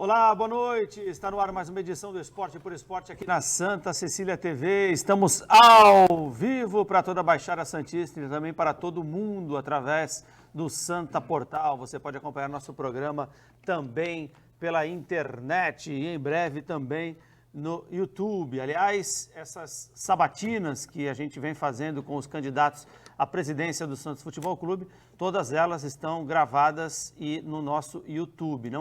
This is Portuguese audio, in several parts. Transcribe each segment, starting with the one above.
Olá, boa noite. Está no ar mais uma edição do Esporte por Esporte aqui na Santa Cecília TV. Estamos ao vivo para toda a Baixada Santista e também para todo mundo através do Santa Portal. Você pode acompanhar nosso programa também pela internet e em breve também no YouTube. Aliás, essas sabatinas que a gente vem fazendo com os candidatos à presidência do Santos Futebol Clube, todas elas estão gravadas e no nosso YouTube.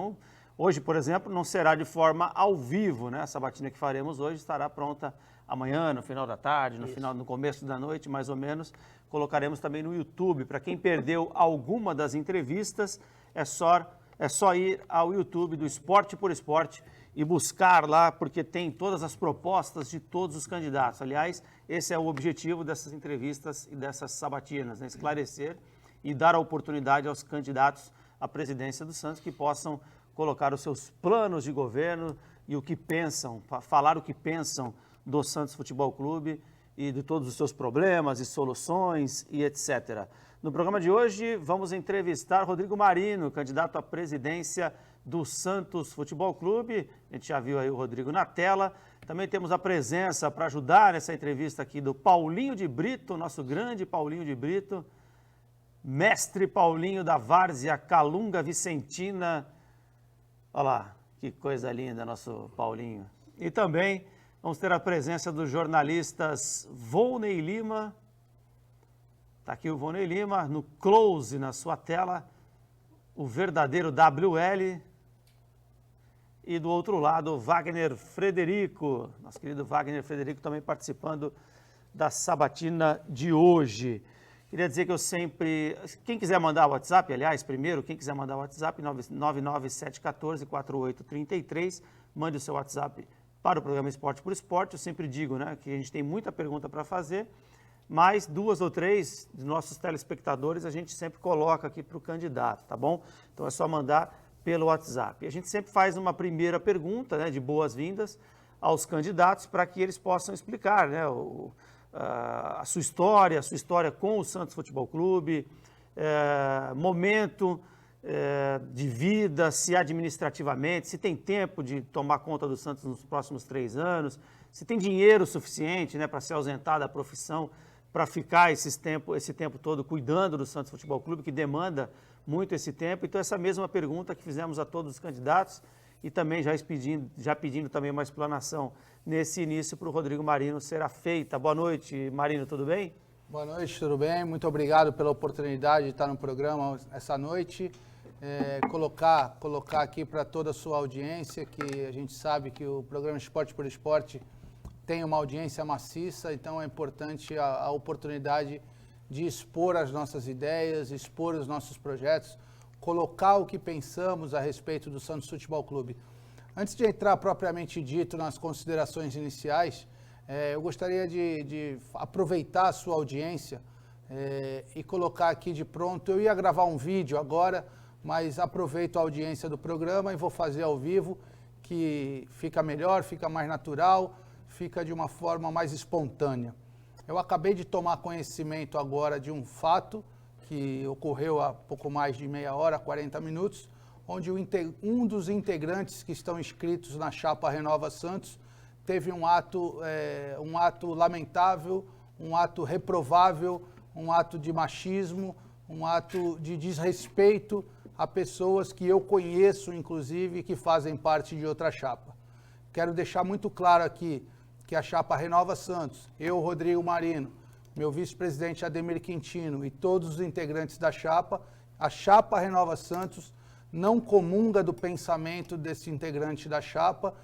Hoje, por exemplo, não será de forma ao vivo, né? A sabatina que faremos hoje estará pronta amanhã, no final da tarde, no começo da noite, mais ou menos. Colocaremos também no YouTube. Para quem perdeu alguma das entrevistas, é só ir ao YouTube do Esporte por Esporte e buscar lá, porque tem todas as propostas de todos os candidatos. Aliás, esse é o objetivo dessas entrevistas e dessas sabatinas, né? Esclarecer e dar a oportunidade aos candidatos à presidência do Santos que possam colocar os seus planos de governo e o que pensam, falar o que pensam do Santos Futebol Clube e de todos os seus problemas e soluções e etc. No programa de hoje, vamos entrevistar Rodrigo Marino, candidato à presidência do Santos Futebol Clube. A gente já viu aí o Rodrigo na tela. Também temos a presença para ajudar nessa entrevista aqui do Paulinho de Brito, nosso grande Paulinho de Brito, mestre Paulinho da Várzea Calunga Vicentina. Olha lá, que coisa linda, nosso Paulinho. E também vamos ter a presença dos jornalistas Volney Lima. Está aqui o Volney Lima, no close na sua tela, o verdadeiro WL. E do outro lado, Wagner Frederico, nosso querido Wagner Frederico também participando da sabatina de hoje. Queria dizer que eu sempre, quem quiser mandar o WhatsApp, aliás, primeiro, quem quiser mandar o WhatsApp, 99714-4833, mande o seu WhatsApp para o programa Esporte por Esporte. Eu sempre digo, né, que a gente tem muita pergunta para fazer, mas 2 ou 3 de nossos telespectadores a gente sempre coloca aqui para o candidato, tá bom? Então é só mandar pelo WhatsApp. E a gente sempre faz uma primeira pergunta, né, de boas-vindas aos candidatos para que eles possam explicar, né, a sua história com o Santos Futebol Clube, momento de vida, se administrativamente, se tem tempo de tomar conta do Santos nos próximos 3 anos, se tem dinheiro suficiente, né, para se ausentar da profissão, para ficar esse tempo todo cuidando do Santos Futebol Clube, que demanda muito esse tempo. Então, essa mesma pergunta que fizemos a todos os candidatos e também já pedindo também uma explanação nesse início para o Rodrigo Marino será feita. Boa noite, Marino, tudo bem? Boa noite, tudo bem? Muito obrigado pela oportunidade de estar no programa essa noite. Colocar aqui para toda a sua audiência, que a gente sabe que o programa Esporte por Esporte tem uma audiência maciça, então é importante a oportunidade de expor as nossas ideias, expor os nossos projetos, colocar o que pensamos a respeito do Santos Futebol Clube. Antes de entrar propriamente dito nas considerações iniciais, eu gostaria de aproveitar a sua audiência e colocar aqui de pronto. Eu ia gravar um vídeo agora, mas aproveito a audiência do programa e vou fazer ao vivo, que fica melhor, fica mais natural, fica de uma forma mais espontânea. Eu acabei de tomar conhecimento agora de um fato que ocorreu há pouco mais de meia hora, 40 minutos, onde um dos integrantes que estão inscritos na chapa Renova Santos teve um ato lamentável, um ato reprovável, um ato de machismo, um ato de desrespeito a pessoas que eu conheço, inclusive, que fazem parte de outra chapa. Quero deixar muito claro aqui que a chapa Renova Santos, eu, Rodrigo Marino, meu vice-presidente Ademir Quintino e todos os integrantes da chapa, a chapa Renova Santos não comunga do pensamento desse integrante da chapa,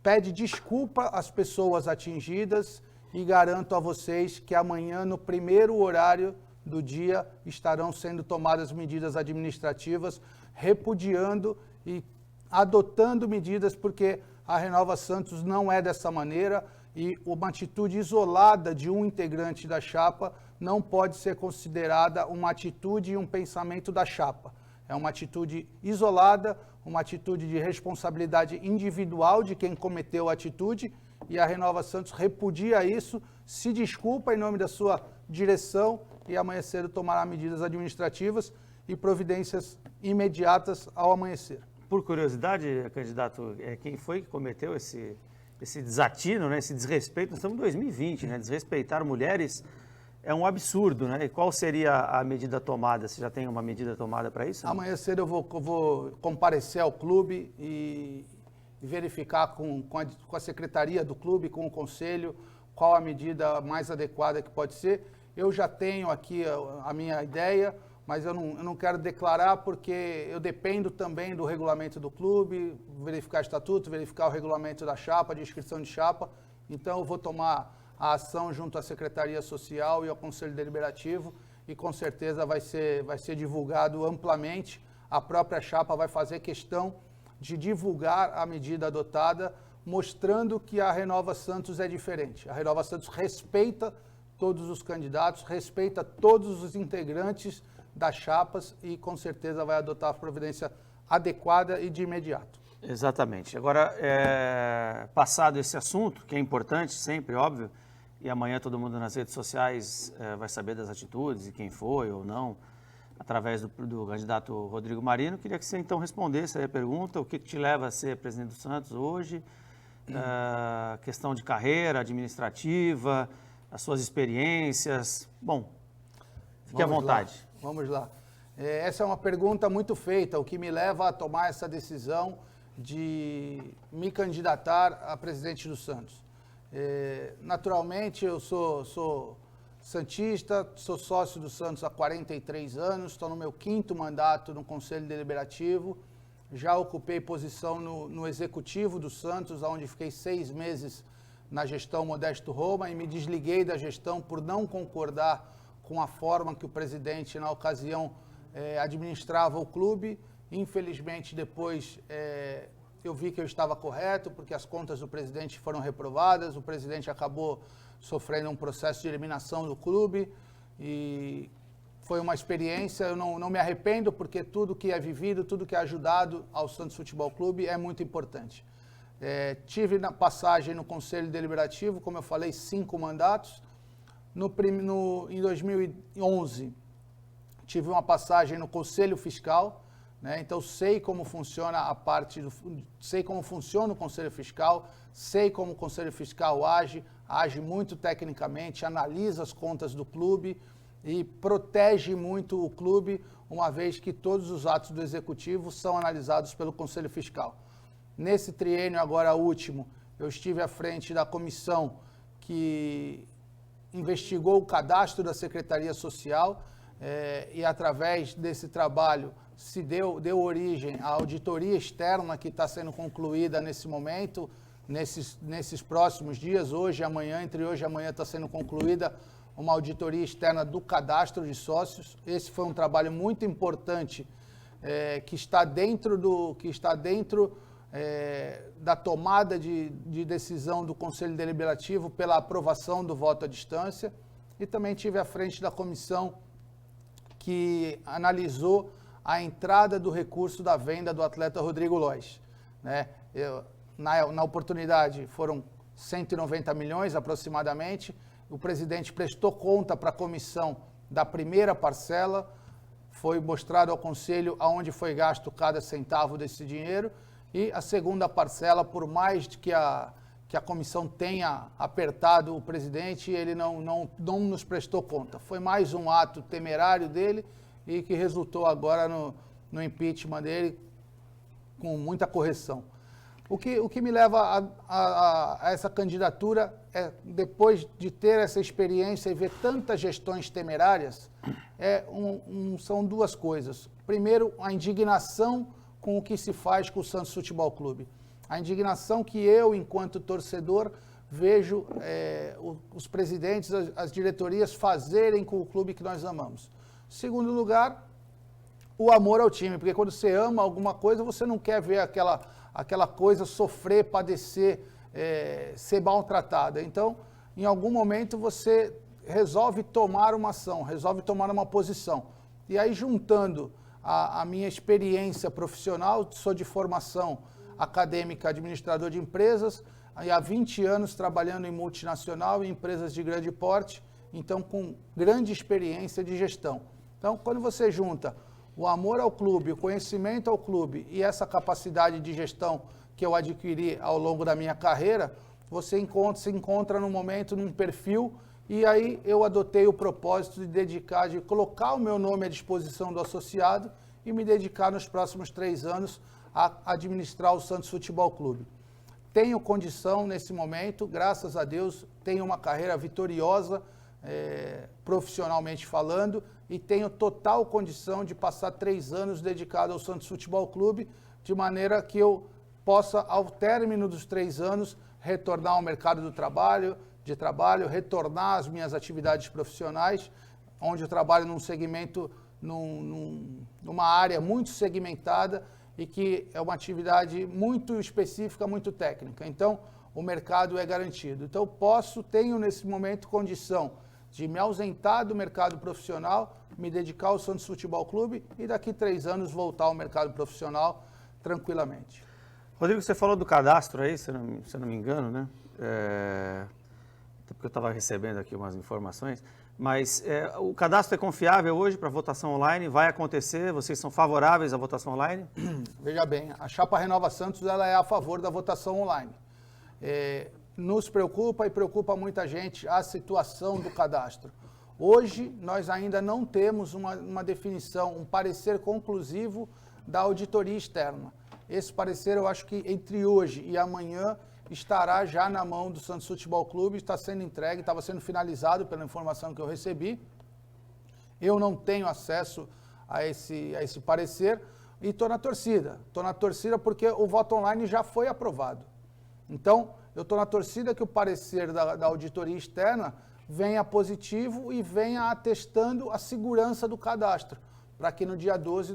pede desculpa às pessoas atingidas e garanto a vocês que amanhã, no primeiro horário do dia, estarão sendo tomadas medidas administrativas, repudiando e adotando medidas, porque a Renova Santos não é dessa maneira e uma atitude isolada de um integrante da chapa não pode ser considerada uma atitude e um pensamento da chapa. É uma atitude isolada, uma atitude de responsabilidade individual de quem cometeu a atitude e a Renova Santos repudia isso, se desculpa em nome da sua direção e amanhã cedo tomará medidas administrativas e providências imediatas ao amanhecer. por curiosidade, candidato, quem foi que cometeu esse desatino, né, esse desrespeito? Nós estamos em 2020, né? Desrespeitar mulheres é um absurdo, né? E qual seria a medida tomada? Você já tem uma medida tomada para isso? Amanhã cedo eu vou comparecer ao clube e verificar com a secretaria do clube, com o conselho, qual a medida mais adequada que pode ser. Eu já tenho aqui a minha ideia, mas eu não quero declarar porque eu dependo também do regulamento do clube, verificar estatuto, verificar o regulamento da chapa, de inscrição de chapa. Então eu vou tomar a ação junto à Secretaria Social e ao Conselho Deliberativo e com certeza vai ser divulgado amplamente. A própria chapa vai fazer questão de divulgar a medida adotada, mostrando que a Renova Santos é diferente. A Renova Santos respeita todos os candidatos, respeita todos os integrantes das chapas e com certeza vai adotar a providência adequada e de imediato. Exatamente. Agora, passado esse assunto, que é importante sempre, óbvio, e amanhã todo mundo nas redes sociais vai saber das atitudes e quem foi ou não, através do candidato Rodrigo Marino, queria que você então respondesse aí a pergunta, o que te leva a ser presidente do Santos hoje, questão de carreira administrativa, as suas experiências, bom, fique à vontade. Vamos lá. Essa é uma pergunta muito feita, o que me leva a tomar essa decisão de me candidatar a presidente do Santos. Naturalmente, eu sou santista, sou sócio do Santos há 43 anos, estou no meu 5º mandato no Conselho Deliberativo, já ocupei posição no Executivo do Santos, onde fiquei 6 meses na gestão Modesto Roma e me desliguei da gestão por não concordar com a forma que o presidente, na ocasião, administrava o clube. Infelizmente, depois eu vi que eu estava correto, porque as contas do presidente foram reprovadas, o presidente acabou sofrendo um processo de eliminação do clube e foi uma experiência, eu não me arrependo, porque tudo que é vivido, tudo que é ajudado ao Santos Futebol Clube é muito importante. Tive na passagem no Conselho Deliberativo, como eu falei, 5 mandatos. Em 2011, tive uma passagem no Conselho Fiscal, né? Então sei como funciona sei como funciona o Conselho Fiscal, sei como o Conselho Fiscal age muito tecnicamente, analisa as contas do clube e protege muito o clube, uma vez que todos os atos do Executivo são analisados pelo Conselho Fiscal. Nesse triênio agora último, eu estive à frente da comissão que investigou o cadastro da Secretaria Social e através desse trabalho deu origem à auditoria externa que está sendo concluída nesse momento, nesses próximos dias, entre hoje e amanhã está sendo concluída uma auditoria externa do cadastro de sócios. Esse foi um trabalho muito importante que está dentro da tomada de decisão do Conselho Deliberativo pela aprovação do voto à distância e também tive à frente da comissão que analisou a entrada do recurso da venda do atleta Rodrigo Lois, né? Na oportunidade foram 190 milhões aproximadamente, o presidente prestou conta para a comissão da primeira parcela, foi mostrado ao conselho aonde foi gasto cada centavo desse dinheiro. E a segunda parcela, por mais que a comissão tenha apertado o presidente, ele não nos prestou conta. Foi mais um ato temerário dele e que resultou agora no impeachment dele com muita correção. O que me leva a essa candidatura depois de ter essa experiência e ver tantas gestões temerárias, são 2 coisas. Primeiro, a indignação com o que se faz com o Santos Futebol Clube. A indignação que eu, enquanto torcedor, vejo os presidentes, as diretorias fazerem com o clube que nós amamos. Segundo lugar, o amor ao time, porque quando você ama alguma coisa, você não quer ver aquela coisa sofrer, padecer, ser maltratada. Então, em algum momento, você resolve tomar uma ação, resolve tomar uma posição. E aí, juntando a minha experiência profissional, sou de formação acadêmica, administrador de empresas, e há 20 anos trabalhando em multinacional e empresas de grande porte, então com grande experiência de gestão. Então, quando você junta o amor ao clube, o conhecimento ao clube e essa capacidade de gestão que eu adquiri ao longo da minha carreira, se encontra no momento, num perfil, e aí eu adotei o propósito de colocar o meu nome à disposição do associado e me dedicar nos próximos 3 anos a administrar o Santos Futebol Clube. Tenho condição nesse momento, graças a Deus, tenho uma carreira vitoriosa, profissionalmente falando, e tenho total condição de passar 3 anos dedicado ao Santos Futebol Clube, de maneira que eu possa, ao término dos 3 anos, retornar ao mercado de trabalho, retornar às minhas atividades profissionais, onde eu trabalho num segmento, numa área muito segmentada e que é uma atividade muito específica, muito técnica. Então, o mercado é garantido. Então, tenho nesse momento condição de me ausentar do mercado profissional, me dedicar ao Santos Futebol Clube e daqui 3 anos voltar ao mercado profissional tranquilamente. Rodrigo, você falou do cadastro aí, se eu não me engano, né? Até porque eu estava recebendo aqui umas informações, mas o cadastro é confiável hoje para votação online? Vai acontecer? Vocês são favoráveis à votação online? Veja bem, a Chapa Renova Santos ela é a favor da votação online. Nos preocupa e preocupa muita gente a situação do cadastro. Hoje, nós ainda não temos uma definição, um parecer conclusivo da auditoria externa. Esse parecer, eu acho que entre hoje e amanhã estará já na mão do Santos Futebol Clube, está sendo entregue, estava sendo finalizado pela informação que eu recebi. Eu não tenho acesso a esse parecer e estou na torcida. Estou na torcida porque o voto online já foi aprovado. Então, eu estou na torcida que o parecer da auditoria externa venha positivo e venha atestando a segurança do cadastro, para que no dia 12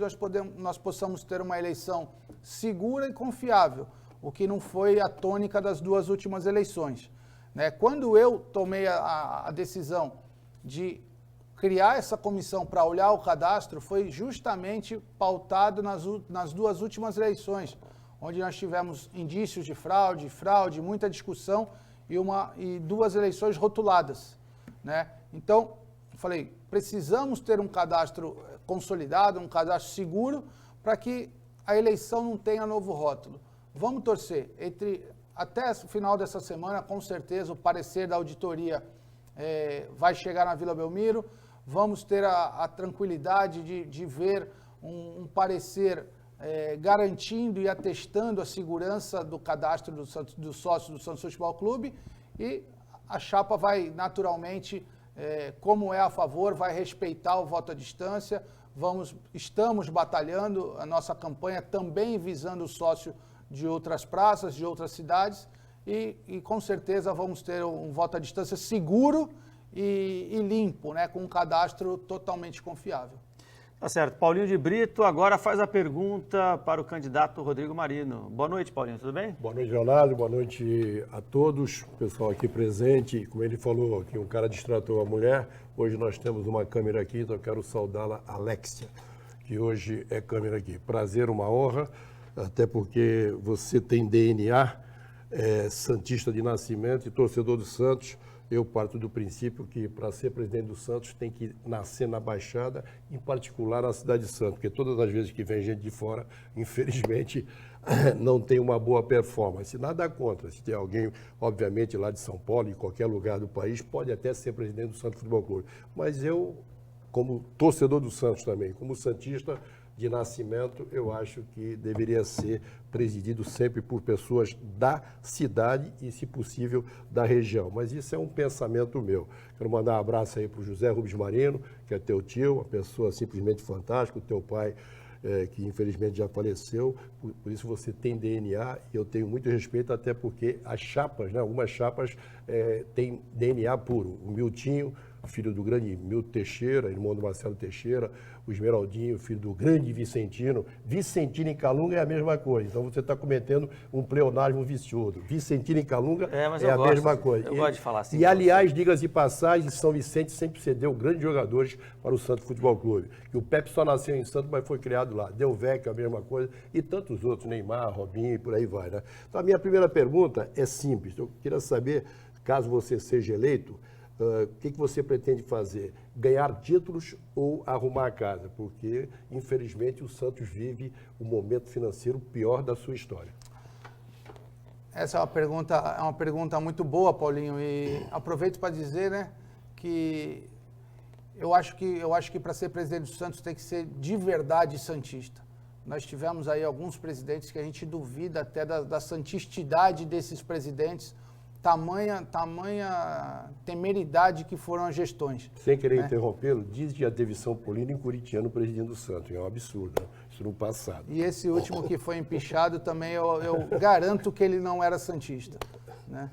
nós possamos ter uma eleição segura e confiável, o que não foi a tônica das 2 últimas eleições. Quando eu tomei a decisão de criar essa comissão para olhar o cadastro, foi justamente pautado nas 2 últimas eleições, onde nós tivemos indícios de fraude, muita discussão e 2 eleições rotuladas. Então, falei, precisamos ter um cadastro consolidado, um cadastro seguro, para que a eleição não tenha novo rótulo. Vamos torcer. Até o final dessa semana, com certeza, o parecer da auditoria vai chegar na Vila Belmiro. Vamos ter a tranquilidade de ver um parecer garantindo e atestando a segurança do cadastro do sócio do Santos Futebol Clube, e a chapa vai naturalmente, como é a favor, vai respeitar o voto à distância. Estamos batalhando a nossa campanha também visando o sócio de outras praças, de outras cidades, e com certeza vamos ter um voto à distância seguro e limpo, com um cadastro totalmente confiável. Tá certo. Paulinho de Brito agora faz a pergunta para o candidato Rodrigo Marino. Boa noite, Paulinho, tudo bem? Boa noite, Leonardo. Boa noite a todos, o pessoal aqui presente. Como ele falou, que um cara distratou a mulher, hoje nós temos uma câmera aqui, então eu quero saudá-la, Alexia, que hoje é câmera aqui. Prazer, uma honra, até porque você tem DNA, santista de nascimento e torcedor do Santos. Eu parto do princípio que, para ser presidente do Santos, tem que nascer na Baixada, em particular na cidade de Santos, porque todas as vezes que vem gente de fora, infelizmente, não tem uma boa performance. Nada contra. Se tem alguém, obviamente, lá de São Paulo, em qualquer lugar do país, pode até ser presidente do Santos Futebol Clube. Mas eu, como torcedor do Santos também, como santista de nascimento, eu acho que deveria ser presidido sempre por pessoas da cidade e, se possível, da região. Mas isso é um pensamento meu. Quero mandar um abraço aí para o José Rubens Marino, que é teu tio, uma pessoa simplesmente fantástica, o teu pai, que infelizmente já faleceu, por isso você tem DNA e eu tenho muito respeito, até porque as chapas, algumas chapas têm DNA puro. O Miltinho, filho do grande Milton Teixeira, irmão do Marcelo Teixeira, o Esmeraldinho, filho do grande Vicentino. Vicentino e Calunga é a mesma coisa, então você está cometendo um pleonasmo vicioso. Vicentino e Calunga é a mesma coisa. Eu gosto de falar assim. E aliás, diga-se de passagem, São Vicente sempre cedeu grandes jogadores para o Santos Futebol Clube. E o Pepe só nasceu em Santos, mas foi criado lá. Del Vecchio, a mesma coisa, e tantos outros, Neymar, Robinho e por aí vai. Então a minha primeira pergunta é simples, eu queria saber, caso você seja eleito, o que você pretende fazer? Ganhar títulos ou arrumar a casa? Porque, infelizmente, o Santos vive o momento financeiro pior da sua história. Essa é uma pergunta muito boa, Paulinho, e aproveito para dizer, né, que eu acho que para ser presidente do Santos tem que ser de verdade santista. Nós tivemos aí alguns presidentes que a gente duvida até da santistidade desses presidentes, tamanha temeridade que foram as gestões. Sem querer interrompê-lo, diz que já teve São Paulino e Corintiano presidindo o Santos. É um absurdo, né? Isso no passado. E esse último que foi empichado também, eu garanto que ele não era santista, né?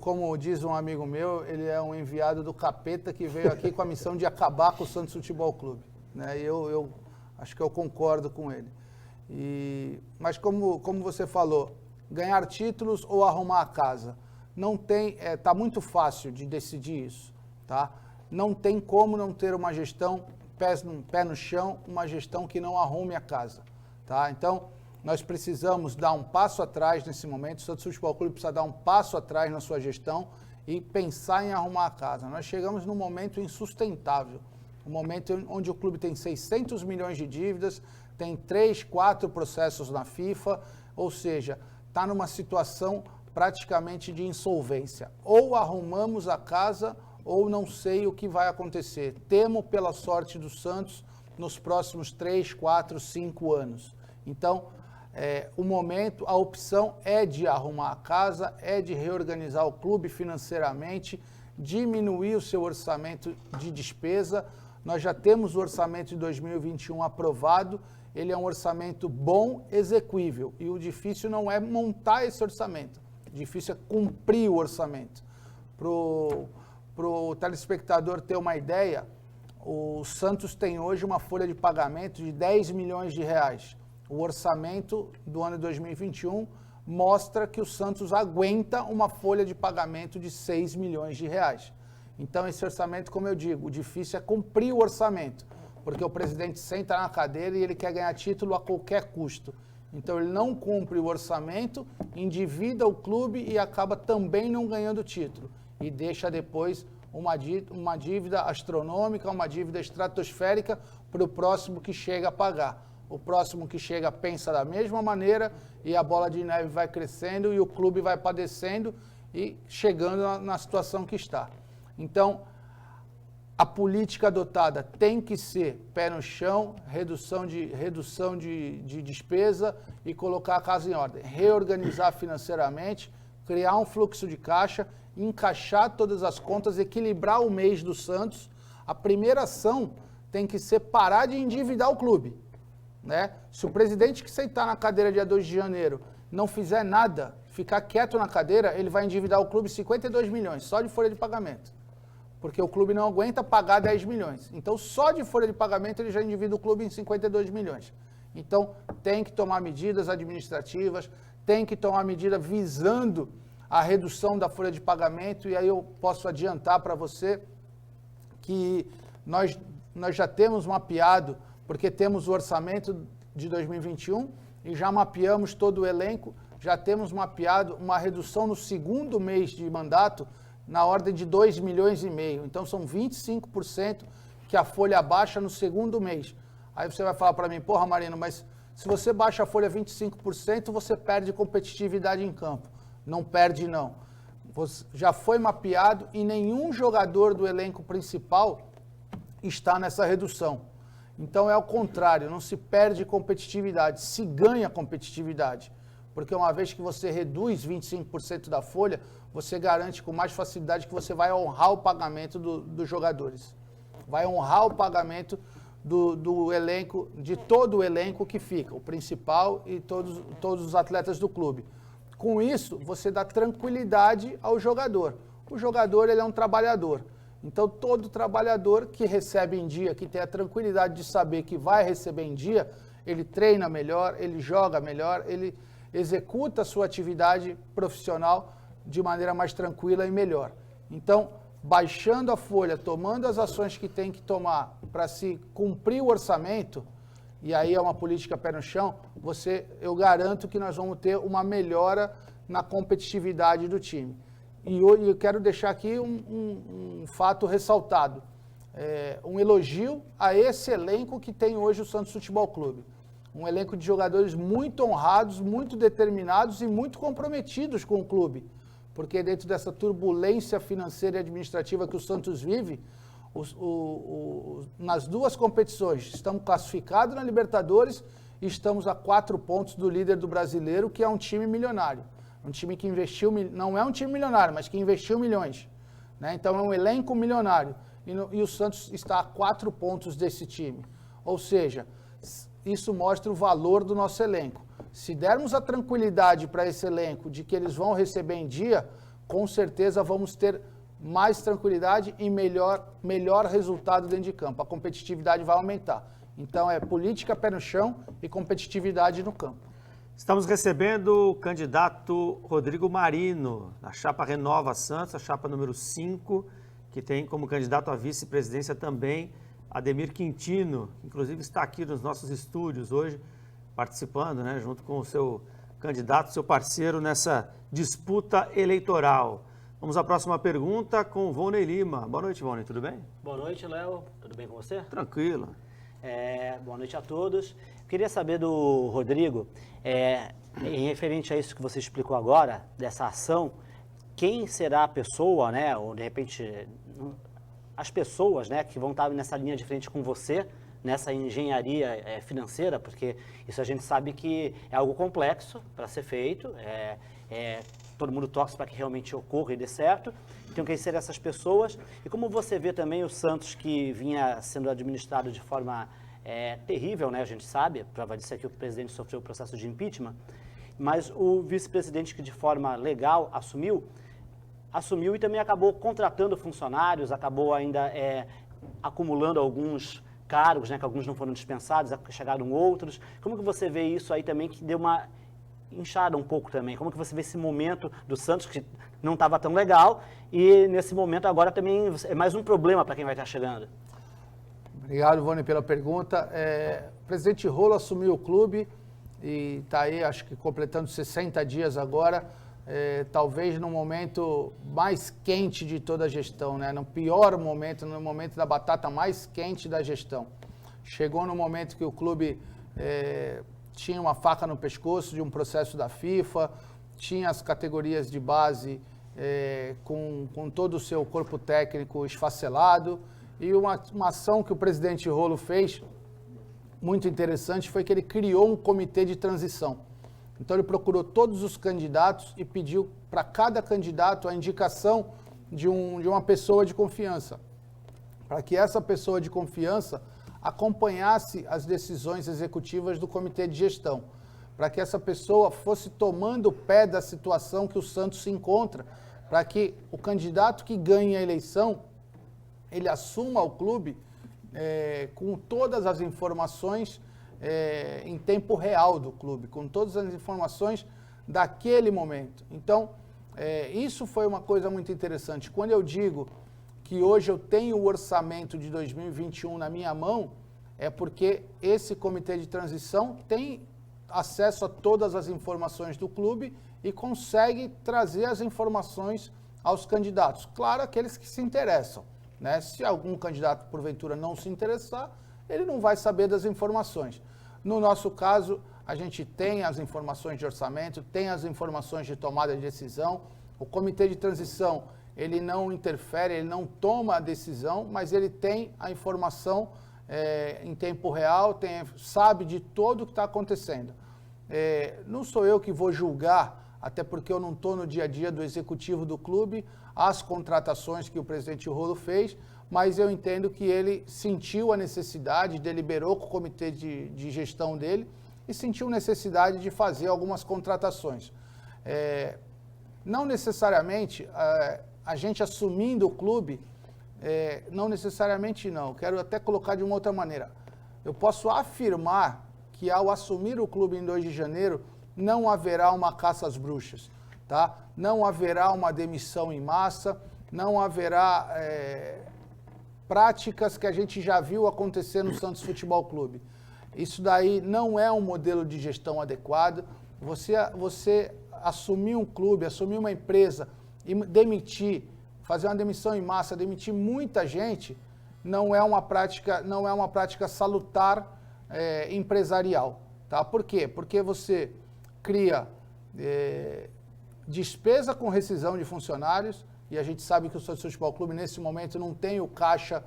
Como diz um amigo meu, ele é um enviado do capeta que veio aqui com a missão de acabar com o Santos Futebol Clube, né? E eu acho que eu concordo com ele. Mas como você falou, ganhar títulos ou arrumar a casa? Não tem, tá muito fácil de decidir isso, tá? Não tem como não ter uma gestão pé no chão, uma gestão que não arrume a casa, tá? Então, nós precisamos dar um passo atrás nesse momento, o Santos Futebol Clube precisa dar um passo atrás na sua gestão e pensar em arrumar a casa. Nós chegamos num momento insustentável, um momento onde o clube tem 600 milhões de dívidas, tem 3, 4 processos na FIFA, ou seja, está numa situação praticamente de insolvência. Ou arrumamos a casa ou não sei o que vai acontecer. Temo pela sorte do Santos nos próximos 3, 4, 5 anos. Então, o momento, a opção é de arrumar a casa, é de reorganizar o clube financeiramente, diminuir o seu orçamento de despesa. Nós já temos o orçamento de 2021 aprovado, ele é um orçamento bom, execuível, e o difícil não é montar esse orçamento, o difícil é cumprir o orçamento. Para o telespectador ter uma ideia, o Santos tem hoje uma folha de pagamento de 10 milhões de reais. O orçamento do ano de 2021 mostra que o Santos aguenta uma folha de pagamento de 6 milhões de reais. Então, esse orçamento, como eu digo, o difícil é cumprir o orçamento, porque o presidente senta na cadeira e ele quer ganhar título a qualquer custo. Então, ele não cumpre o orçamento, endivida o clube e acaba também não ganhando título. E deixa depois uma dívida astronômica, uma dívida estratosférica para o próximo que chega a pagar. O próximo que chega pensa da mesma maneira e a bola de neve vai crescendo e o clube vai padecendo e chegando na situação que está. Então, a política adotada tem que ser pé no chão, redução de despesa e colocar a casa em ordem. Reorganizar financeiramente, criar um fluxo de caixa, encaixar todas as contas, equilibrar o mês do Santos. A primeira ação tem que ser parar de endividar o clube, né? Se o presidente que sentar na cadeira dia 2 de janeiro não fizer nada, ficar quieto na cadeira, ele vai endividar o clube 52 milhões, só de folha de pagamento. Porque o clube não aguenta pagar 10 milhões. Então, só de folha de pagamento, ele já endivida o clube em 52 milhões. Então, tem que tomar medidas administrativas, tem que tomar medida visando a redução da folha de pagamento. E aí eu posso adiantar para você que nós já temos mapeado, porque temos o orçamento de 2021 e já mapeamos todo o elenco, já temos mapeado uma redução no segundo mês de mandato na ordem de 2,5 milhões. Então, são 25% que a folha baixa no segundo mês. Aí você vai falar para mim, porra, Marino, mas se você baixa a folha 25%, você perde competitividade em campo. Não perde, não. Já foi mapeado e nenhum jogador do elenco principal está nessa redução. Então, é ao contrário, não se perde competitividade, se ganha competitividade. Porque uma vez que você reduz 25% da folha, você garante com mais facilidade que você vai honrar o pagamento dos jogadores. Vai honrar o pagamento do elenco, de todo o elenco que fica, o principal e todos os atletas do clube. Com isso, você dá tranquilidade ao jogador. O jogador, ele é um trabalhador. Então, todo trabalhador que recebe em dia, que tem a tranquilidade de saber que vai receber em dia, ele treina melhor, ele joga melhor, ele executa a sua atividade profissional de maneira mais tranquila e melhor. Então, baixando a folha, tomando as ações que tem que tomar para se cumprir o orçamento, e aí é uma política pé no chão, eu garanto que nós vamos ter uma melhora na competitividade do time. eu quero deixar aqui um fato ressaltado. Um elogio a esse elenco que tem hoje o Santos Futebol Clube. Um elenco de jogadores muito honrados, muito determinados e muito comprometidos com o clube. Porque dentro dessa turbulência financeira e administrativa que o Santos vive, nas duas competições, estamos classificados na Libertadores e estamos a 4 pontos do líder do Brasileiro, que é um time milionário. Um time que investiu, não é um time milionário, mas que investiu milhões. Né? Então é um elenco milionário. E o Santos está a 4 pontos desse time. Ou seja, isso mostra o valor do nosso elenco. Se dermos a tranquilidade para esse elenco de que eles vão receber em dia, com certeza vamos ter mais tranquilidade e melhor resultado dentro de campo. A competitividade vai aumentar. Então é política, pé no chão e competitividade no campo. Estamos recebendo o candidato Rodrigo Marino, da chapa Renova Santos, a chapa número 5, que tem como candidato à vice-presidência também Ademir Quintino, que inclusive está aqui nos nossos estúdios hoje, participando, né, junto com o seu candidato, seu parceiro nessa disputa eleitoral. Vamos à próxima pergunta com o Voney Lima. Boa noite, Voney, tudo bem? Boa noite, Léo. Tudo bem com você? Tranquilo. Boa noite a todos. Queria saber do Rodrigo, em referente a isso que você explicou agora, dessa ação, quem será a pessoa, né, ou de repente as pessoas, né, que vão estar nessa linha de frente com você, nessa engenharia financeira, porque isso a gente sabe que é algo complexo para ser feito, todo mundo torce para que realmente ocorra e dê certo. Então, quem seriam essas pessoas? E como você vê também o Santos, que vinha sendo administrado de forma terrível, né, a gente sabe, prova disso é que o presidente sofreu o processo de impeachment, mas o vice-presidente que de forma legal assumiu e também acabou contratando funcionários, acabou ainda acumulando alguns cargos, né, que alguns não foram dispensados, chegaram outros. Como que você vê isso aí também, que deu uma inchada um pouco também? Como que você vê esse momento do Santos, que não estava tão legal, e nesse momento agora também é mais um problema para quem vai estar chegando? Obrigado, Voney, pela pergunta. O presidente Rolo assumiu o clube e está aí, acho que completando 60 dias agora, talvez no momento mais quente de toda a gestão, né? No pior momento, no momento da batata mais quente da gestão. Chegou no momento que o clube tinha uma faca no pescoço de um processo da FIFA, tinha as categorias de base com todo o seu corpo técnico esfacelado, e uma ação que o presidente Rolo fez, muito interessante, foi que ele criou um comitê de transição. Então ele procurou todos os candidatos e pediu para cada candidato a indicação de uma pessoa de confiança, para que essa pessoa de confiança acompanhasse as decisões executivas do comitê de gestão, para que essa pessoa fosse tomando pé da situação que o Santos se encontra, para que o candidato que ganhe a eleição, ele assuma o clube com todas as informações em tempo real do clube, com todas as informações daquele momento. Então, isso foi uma coisa muito interessante. Quando eu digo que hoje eu tenho o orçamento de 2021 na minha mão, é porque esse comitê de transição tem acesso a todas as informações do clube e consegue trazer as informações aos candidatos. Claro, aqueles que se interessam, né? Se algum candidato, porventura, não se interessar, ele não vai saber das informações. No nosso caso, a gente tem as informações de orçamento, tem as informações de tomada de decisão. O comitê de transição, ele não interfere, ele não toma a decisão, mas ele tem a informação em tempo real, sabe de tudo o que está acontecendo. Não sou eu que vou julgar, até porque eu não estou no dia a dia do executivo do clube, as contratações que o presidente Rolo fez, mas eu entendo que ele sentiu a necessidade, deliberou com o comitê de gestão dele e sentiu necessidade de fazer algumas contratações. Não necessariamente a gente assumindo o clube, não necessariamente não, quero até colocar de uma outra maneira. Eu posso afirmar que ao assumir o clube em 2 de janeiro, não haverá uma caça às bruxas, tá? Não haverá uma demissão em massa, não haverá práticas que a gente já viu acontecer no Santos Futebol Clube. Isso daí não é um modelo de gestão adequado. Você assumir um clube, assumir uma empresa e demitir, fazer uma demissão em massa, demitir muita gente, não é uma prática salutar empresarial. Tá? Por quê? Porque você cria despesa com rescisão de funcionários, e a gente sabe que o Santos Futebol Clube, nesse momento, não tem o caixa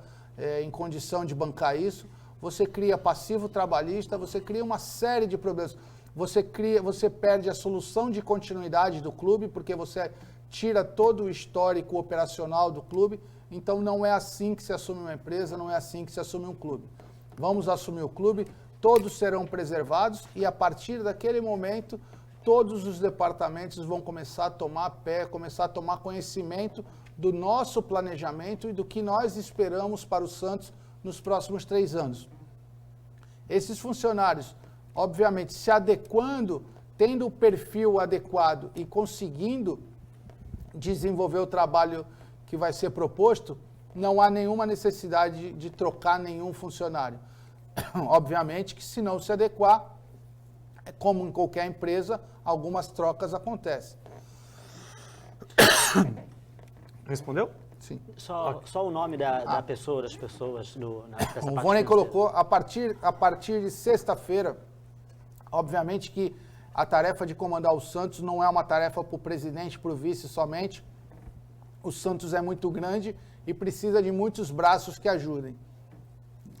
em condição de bancar isso. Você cria passivo trabalhista, você cria uma série de problemas. Você perde a solução de continuidade do clube, porque você tira todo o histórico operacional do clube. Então, não é assim que se assume uma empresa, não é assim que se assume um clube. Vamos assumir o clube, todos serão preservados e, a partir daquele momento, todos os departamentos vão começar a tomar pé, começar a tomar conhecimento do nosso planejamento e do que nós esperamos para o Santos nos próximos 3 anos. Esses funcionários, obviamente, se adequando, tendo o perfil adequado e conseguindo desenvolver o trabalho que vai ser proposto, não há nenhuma necessidade de trocar nenhum funcionário. Obviamente que, se não se adequar, como em qualquer empresa, algumas trocas acontecem. Respondeu? Sim. Só o nome da pessoa, das pessoas dessa O parte Vônei financeira. colocou, a partir de sexta-feira, obviamente que a tarefa de comandar o Santos não é uma tarefa para o presidente, para o vice somente. O Santos é muito grande e precisa de muitos braços que ajudem.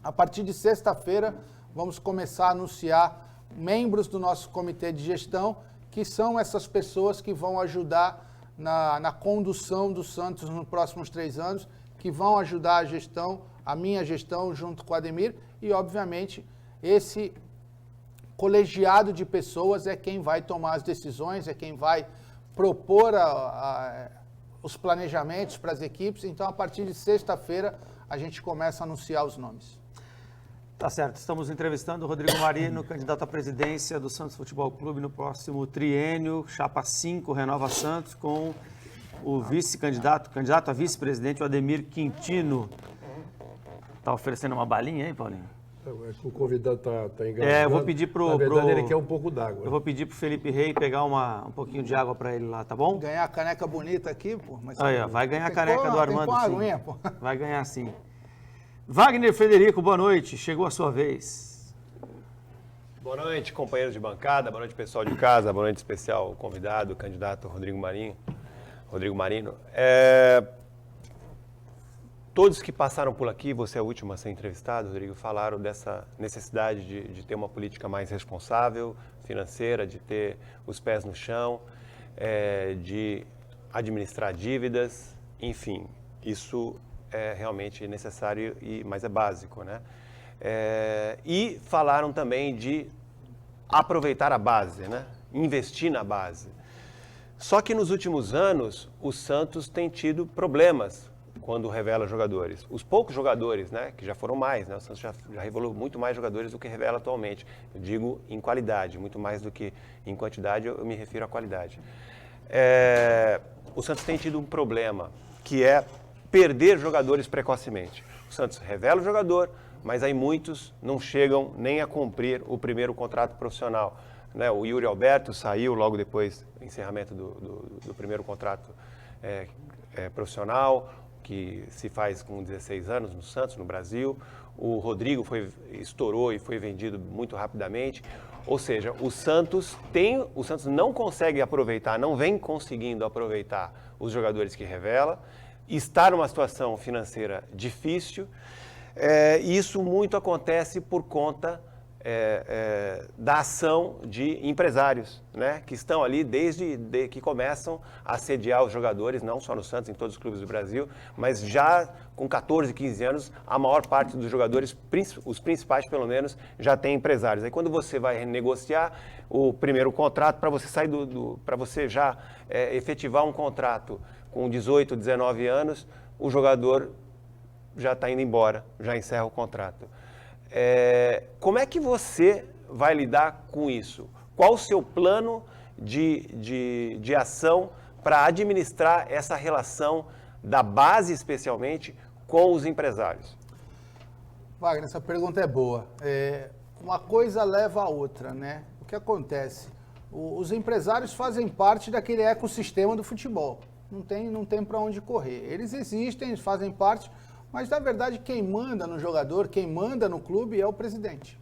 A partir de sexta-feira, vamos começar a anunciar membros do nosso comitê de gestão, que são essas pessoas que vão ajudar na condução do Santos nos próximos 3 anos, que vão ajudar a gestão, a minha gestão, junto com o Ademir, e, obviamente, esse colegiado de pessoas é quem vai tomar as decisões, é quem vai propor os planejamentos para as equipes. Então, a partir de sexta-feira, a gente começa a anunciar os nomes. Tá certo, estamos entrevistando o Rodrigo Marino, candidato à presidência do Santos Futebol Clube no próximo triênio, chapa 5, Renova Santos, com o candidato a vice-presidente, o Ademir Quintino. Tá oferecendo uma balinha aí, Paulinho? É que o convidado está enganado. Eu vou pedir Na verdade, ele quer um pouco d'água. Eu vou pedir pro Felipe Rei pegar um pouquinho de água para ele lá, tá bom? Ganhar a caneca bonita aqui, pô. Mas Aí, ó, vai ganhar a tem que caneca pôr- do tem que Armando, pôr uma sim. aguinha, pô. Vai ganhar sim. Wagner Frederico, boa noite. Chegou a sua vez. Boa noite, companheiros de bancada, boa noite, pessoal de casa, boa noite especial, convidado, candidato Rodrigo Marino. Todos que passaram por aqui, você é o último a ser entrevistado, Rodrigo, falaram dessa necessidade de ter uma política mais responsável, financeira, de ter os pés no chão, de administrar dívidas, enfim, isso é realmente necessário, mas é básico, né? E falaram também de aproveitar a base, né? Investir na base. Só que nos últimos anos, o Santos tem tido problemas quando revela jogadores. Os poucos jogadores, né, que já foram mais, né? O Santos já revelou muito mais jogadores do que revela atualmente. Eu digo em qualidade, muito mais do que em quantidade, eu me refiro à qualidade. O Santos tem tido um problema, que é perder jogadores precocemente. O Santos revela o jogador, mas aí muitos não chegam nem a cumprir o primeiro contrato profissional, né? O Yuri Alberto saiu logo depois do encerramento do primeiro contrato profissional, que se faz com 16 anos no Santos, no Brasil. O Rodrigo estourou e foi vendido muito rapidamente. Ou seja, o Santos não consegue aproveitar, não vem conseguindo aproveitar os jogadores que revela, está numa situação financeira difícil, e isso muito acontece por conta da ação de empresários, né, que estão ali desde que começam a sediar os jogadores, não só no Santos, em todos os clubes do Brasil, mas já com 14, 15 anos, a maior parte dos jogadores, os principais pelo menos, já tem empresários. Aí quando você vai renegociar o primeiro contrato, para você sair para você já efetivar um contrato com 18, 19 anos, o jogador já está indo embora, já encerra o contrato. Como é que você vai lidar com isso? Qual o seu plano de ação para administrar essa relação da base, especialmente, com os empresários? Wagner, essa pergunta é boa. Uma coisa leva a outra, né? O que acontece? Os empresários fazem parte daquele ecossistema do futebol. não tem para onde correr. Eles existem, eles fazem parte, mas na verdade quem manda no jogador, quem manda no clube é o presidente.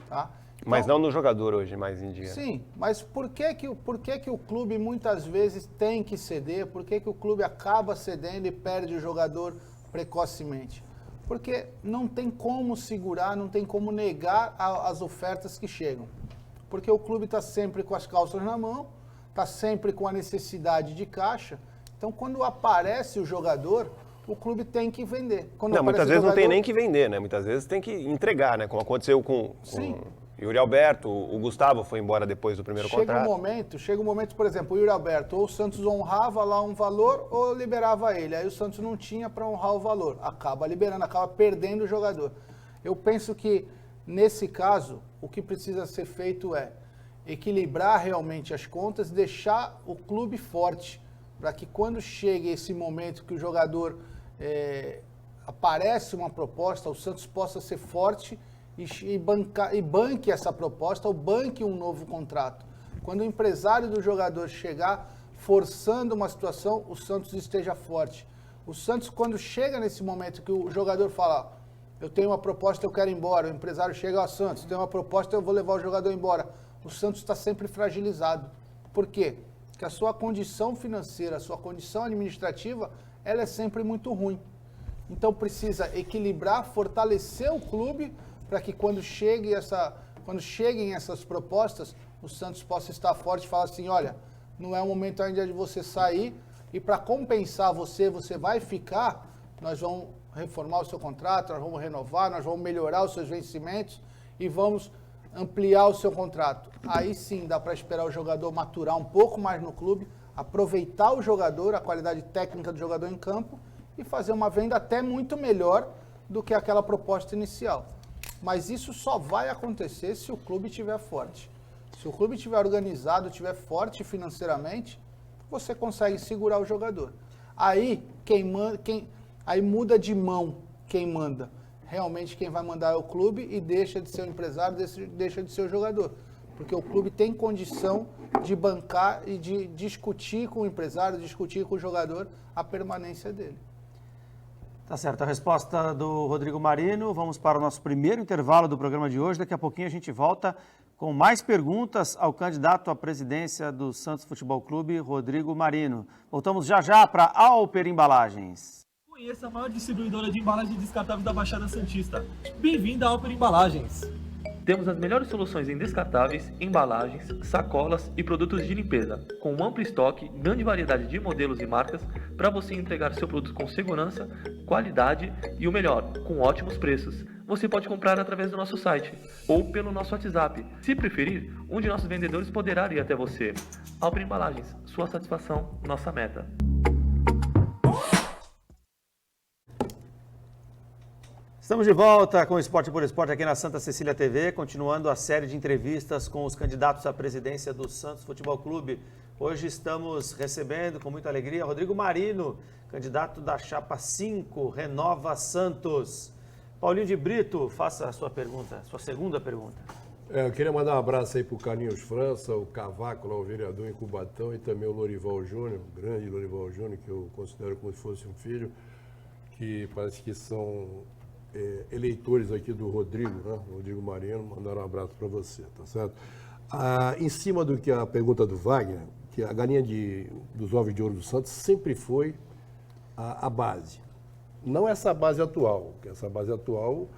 Tá? Então, Mas não no jogador hoje, mais em dia. sim, mas por que que o clube muitas vezes tem que ceder? Por que que o clube acaba cedendo e perde o jogador precocemente? Porque não tem como segurar, não tem como negar as ofertas que chegam. Porque o clube está sempre com as calças na mão, está sempre com a necessidade de caixa. Então, quando aparece o jogador, o clube tem que vender. Quando Não, muitas aparece o vezes não tem jogador- nem que vender, né? Muitas vezes tem que entregar, né? Como aconteceu com Sim. Yuri Alberto, o Gustavo foi embora depois do primeiro contrato. Chega um momento, por exemplo, o Yuri Alberto, ou o Santos honrava lá um valor ou liberava ele. Aí o Santos não tinha para honrar o valor. Acaba liberando, acaba perdendo o jogador. Eu penso que, nesse caso, o que precisa ser feito é equilibrar realmente as contas, deixar o clube forte, para que quando chegue esse momento que o jogador aparece uma proposta, o Santos possa ser forte e banque essa proposta ou banque um novo contrato. Quando o empresário do jogador chegar forçando uma situação, o Santos esteja forte. O Santos, quando chega nesse momento que o jogador fala, eu tenho uma proposta, eu quero ir embora, o empresário chega, ó, Santos, tem uma proposta, eu vou levar o jogador embora. O Santos está sempre fragilizado. Por quê? Porque a sua condição financeira, a sua condição administrativa, ela é sempre muito ruim. Então precisa equilibrar, fortalecer o clube para que quando cheguem essas propostas, o Santos possa estar forte e falar assim, olha, não é o momento ainda de você sair e para compensar você vai ficar, nós vamos reformar o seu contrato, nós vamos renovar, nós vamos melhorar os seus vencimentos e vamos ampliar o seu contrato. Aí sim dá para esperar o jogador maturar um pouco mais no clube, aproveitar o jogador, a qualidade técnica do jogador em campo e fazer uma venda até muito melhor do que aquela proposta inicial. Mas isso só vai acontecer se o clube estiver forte. Se o clube estiver organizado, estiver forte financeiramente, você consegue segurar o jogador. Aí, aí muda de mão quem manda. Realmente quem vai mandar é o clube e deixa de ser o empresário, deixa de ser o jogador. Porque o clube tem condição de bancar e de discutir com o empresário, discutir com o jogador a permanência dele. Tá certo, a resposta do Rodrigo Marino. Vamos para o nosso primeiro intervalo do programa de hoje. Daqui a pouquinho a gente volta com mais perguntas ao candidato à presidência do Santos Futebol Clube, Rodrigo Marino. Voltamos já para Alper Embalagens. Conheça a maior distribuidora de embalagens descartáveis da Baixada Santista. Bem-vindo à Alper Embalagens. Temos as melhores soluções em descartáveis, embalagens, sacolas e produtos de limpeza, com um amplo estoque, grande variedade de modelos e marcas para você entregar seu produto com segurança, qualidade e o melhor, com ótimos preços. Você pode comprar através do nosso site ou pelo nosso WhatsApp. Se preferir, um de nossos vendedores poderá ir até você. Alper Embalagens, sua satisfação, nossa meta. Estamos de volta com o Esporte por Esporte aqui na Santa Cecília TV, continuando a série de entrevistas com os candidatos à presidência do Santos Futebol Clube. Hoje estamos recebendo com muita alegria Rodrigo Marino, candidato da Chapa 5, Renova Santos. Paulinho de Brito, faça a sua pergunta, sua segunda pergunta. Eu queria mandar um abraço aí para o Carlinhos França, o Cavaco, lá, o vereador em Cubatão, e também o Lorival Júnior, o grande Lorival Júnior, que eu considero como se fosse um filho, que parece que são eleitores aqui do Rodrigo, né? Rodrigo Marino, mandaram um abraço para você, tá certo? Em cima do que a pergunta do Wagner, que a galinha dos ovos de ouro do Santos sempre foi a base. Não essa base atual, que essa base atual,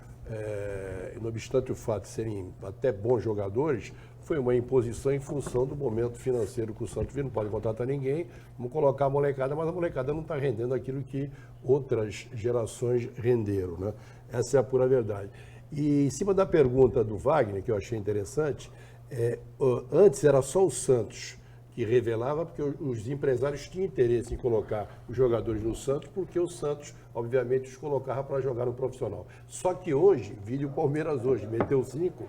não obstante o fato de serem até bons jogadores, foi uma imposição em função do momento financeiro que o Santos vive, não pode contratar ninguém, vamos colocar a molecada, mas a molecada não está rendendo aquilo que outras gerações renderam, né? Essa é a pura verdade. E em cima da pergunta do Wagner, que eu achei interessante, antes era só o Santos que revelava, porque os empresários tinham interesse em colocar os jogadores no Santos, porque o Santos, obviamente, os colocava para jogar no profissional. Só que hoje, vídeo Palmeiras hoje, meteu 5,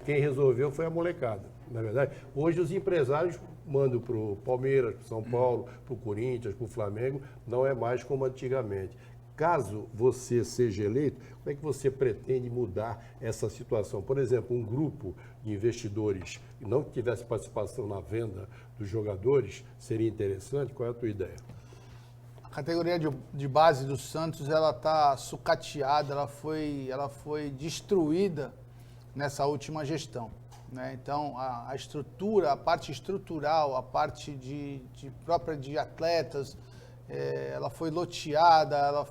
quem resolveu foi a molecada, na verdade. Hoje os empresários mandam para o Palmeiras, para o São Paulo, para o Corinthians, para o Flamengo, não é mais como antigamente. Caso você seja eleito, como é que você pretende mudar essa situação? Por exemplo, um grupo de investidores que não tivesse participação na venda dos jogadores, seria interessante? Qual é a tua ideia? categoria de base do Santos, ela está sucateada, ela foi destruída nessa última gestão, né? Então, a estrutura, a parte estrutural, a parte própria de atletas, ela foi loteada, ela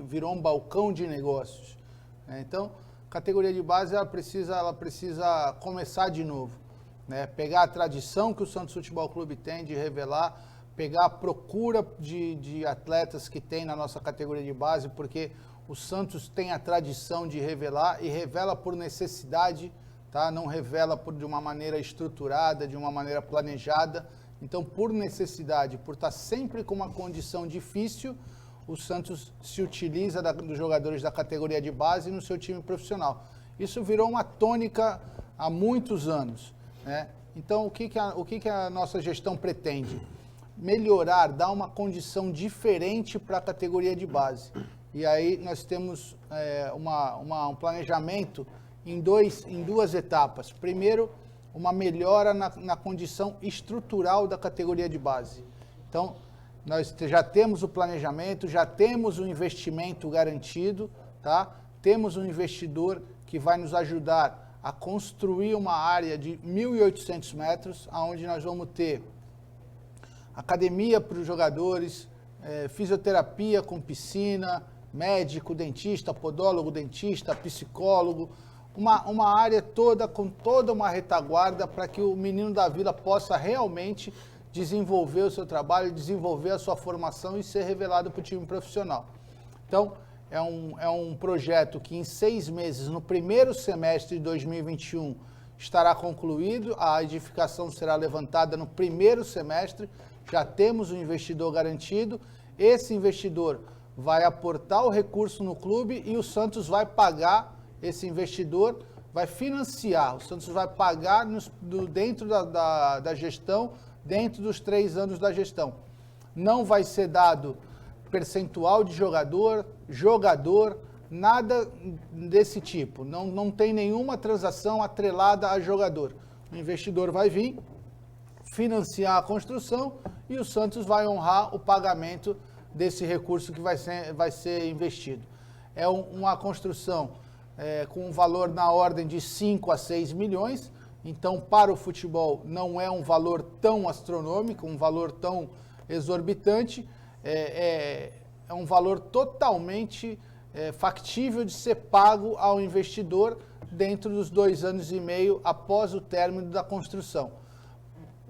virou um balcão de negócios, né? Então, a categoria de base, ela precisa começar de novo, né? Pegar a tradição que o Santos Futebol Clube tem de revelar, pegar a procura de atletas que tem na nossa categoria de base, porque o Santos tem a tradição de revelar e revela por necessidade, tá? Não revela de uma maneira estruturada, de uma maneira planejada. Então, por necessidade, por estar sempre com uma condição difícil, o Santos se utiliza dos jogadores da categoria de base no seu time profissional. Isso virou uma tônica há muitos anos, né? Então, o que a nossa gestão pretende? Melhorar, dar uma condição diferente para a categoria de base. E aí nós temos um planejamento em duas etapas. Primeiro, uma melhora na condição estrutural da categoria de base. Então, nós já temos o planejamento, já temos o investimento garantido, tá? Temos um investidor que vai nos ajudar a construir uma área de 1.800 metros, onde nós vamos ter academia para os jogadores, fisioterapia com piscina, médico, dentista, podólogo, dentista, psicólogo, uma área toda com toda uma retaguarda para que o menino da vila possa realmente desenvolver o seu trabalho, desenvolver a sua formação e ser revelado para o time profissional. Então, é um projeto que em 6 meses, no primeiro semestre de 2021, estará concluído, a edificação será levantada no primeiro semestre, já temos um investidor garantido, esse investidor vai aportar o recurso no clube e o Santos vai pagar esse investidor, vai financiar, o Santos vai pagar dentro da gestão, dentro dos 3 anos da gestão. Não vai ser dado percentual de jogador, nada desse tipo. Não tem nenhuma transação atrelada a jogador. O investidor vai vir, financiar a construção e o Santos vai honrar o pagamento desse recurso que vai ser investido. É uma construção com um valor na ordem de 5 a 6 milhões, então para o futebol não é um valor tão astronômico, um valor tão exorbitante, é um valor totalmente factível de ser pago ao investidor dentro dos 2 anos e meio após o término da construção.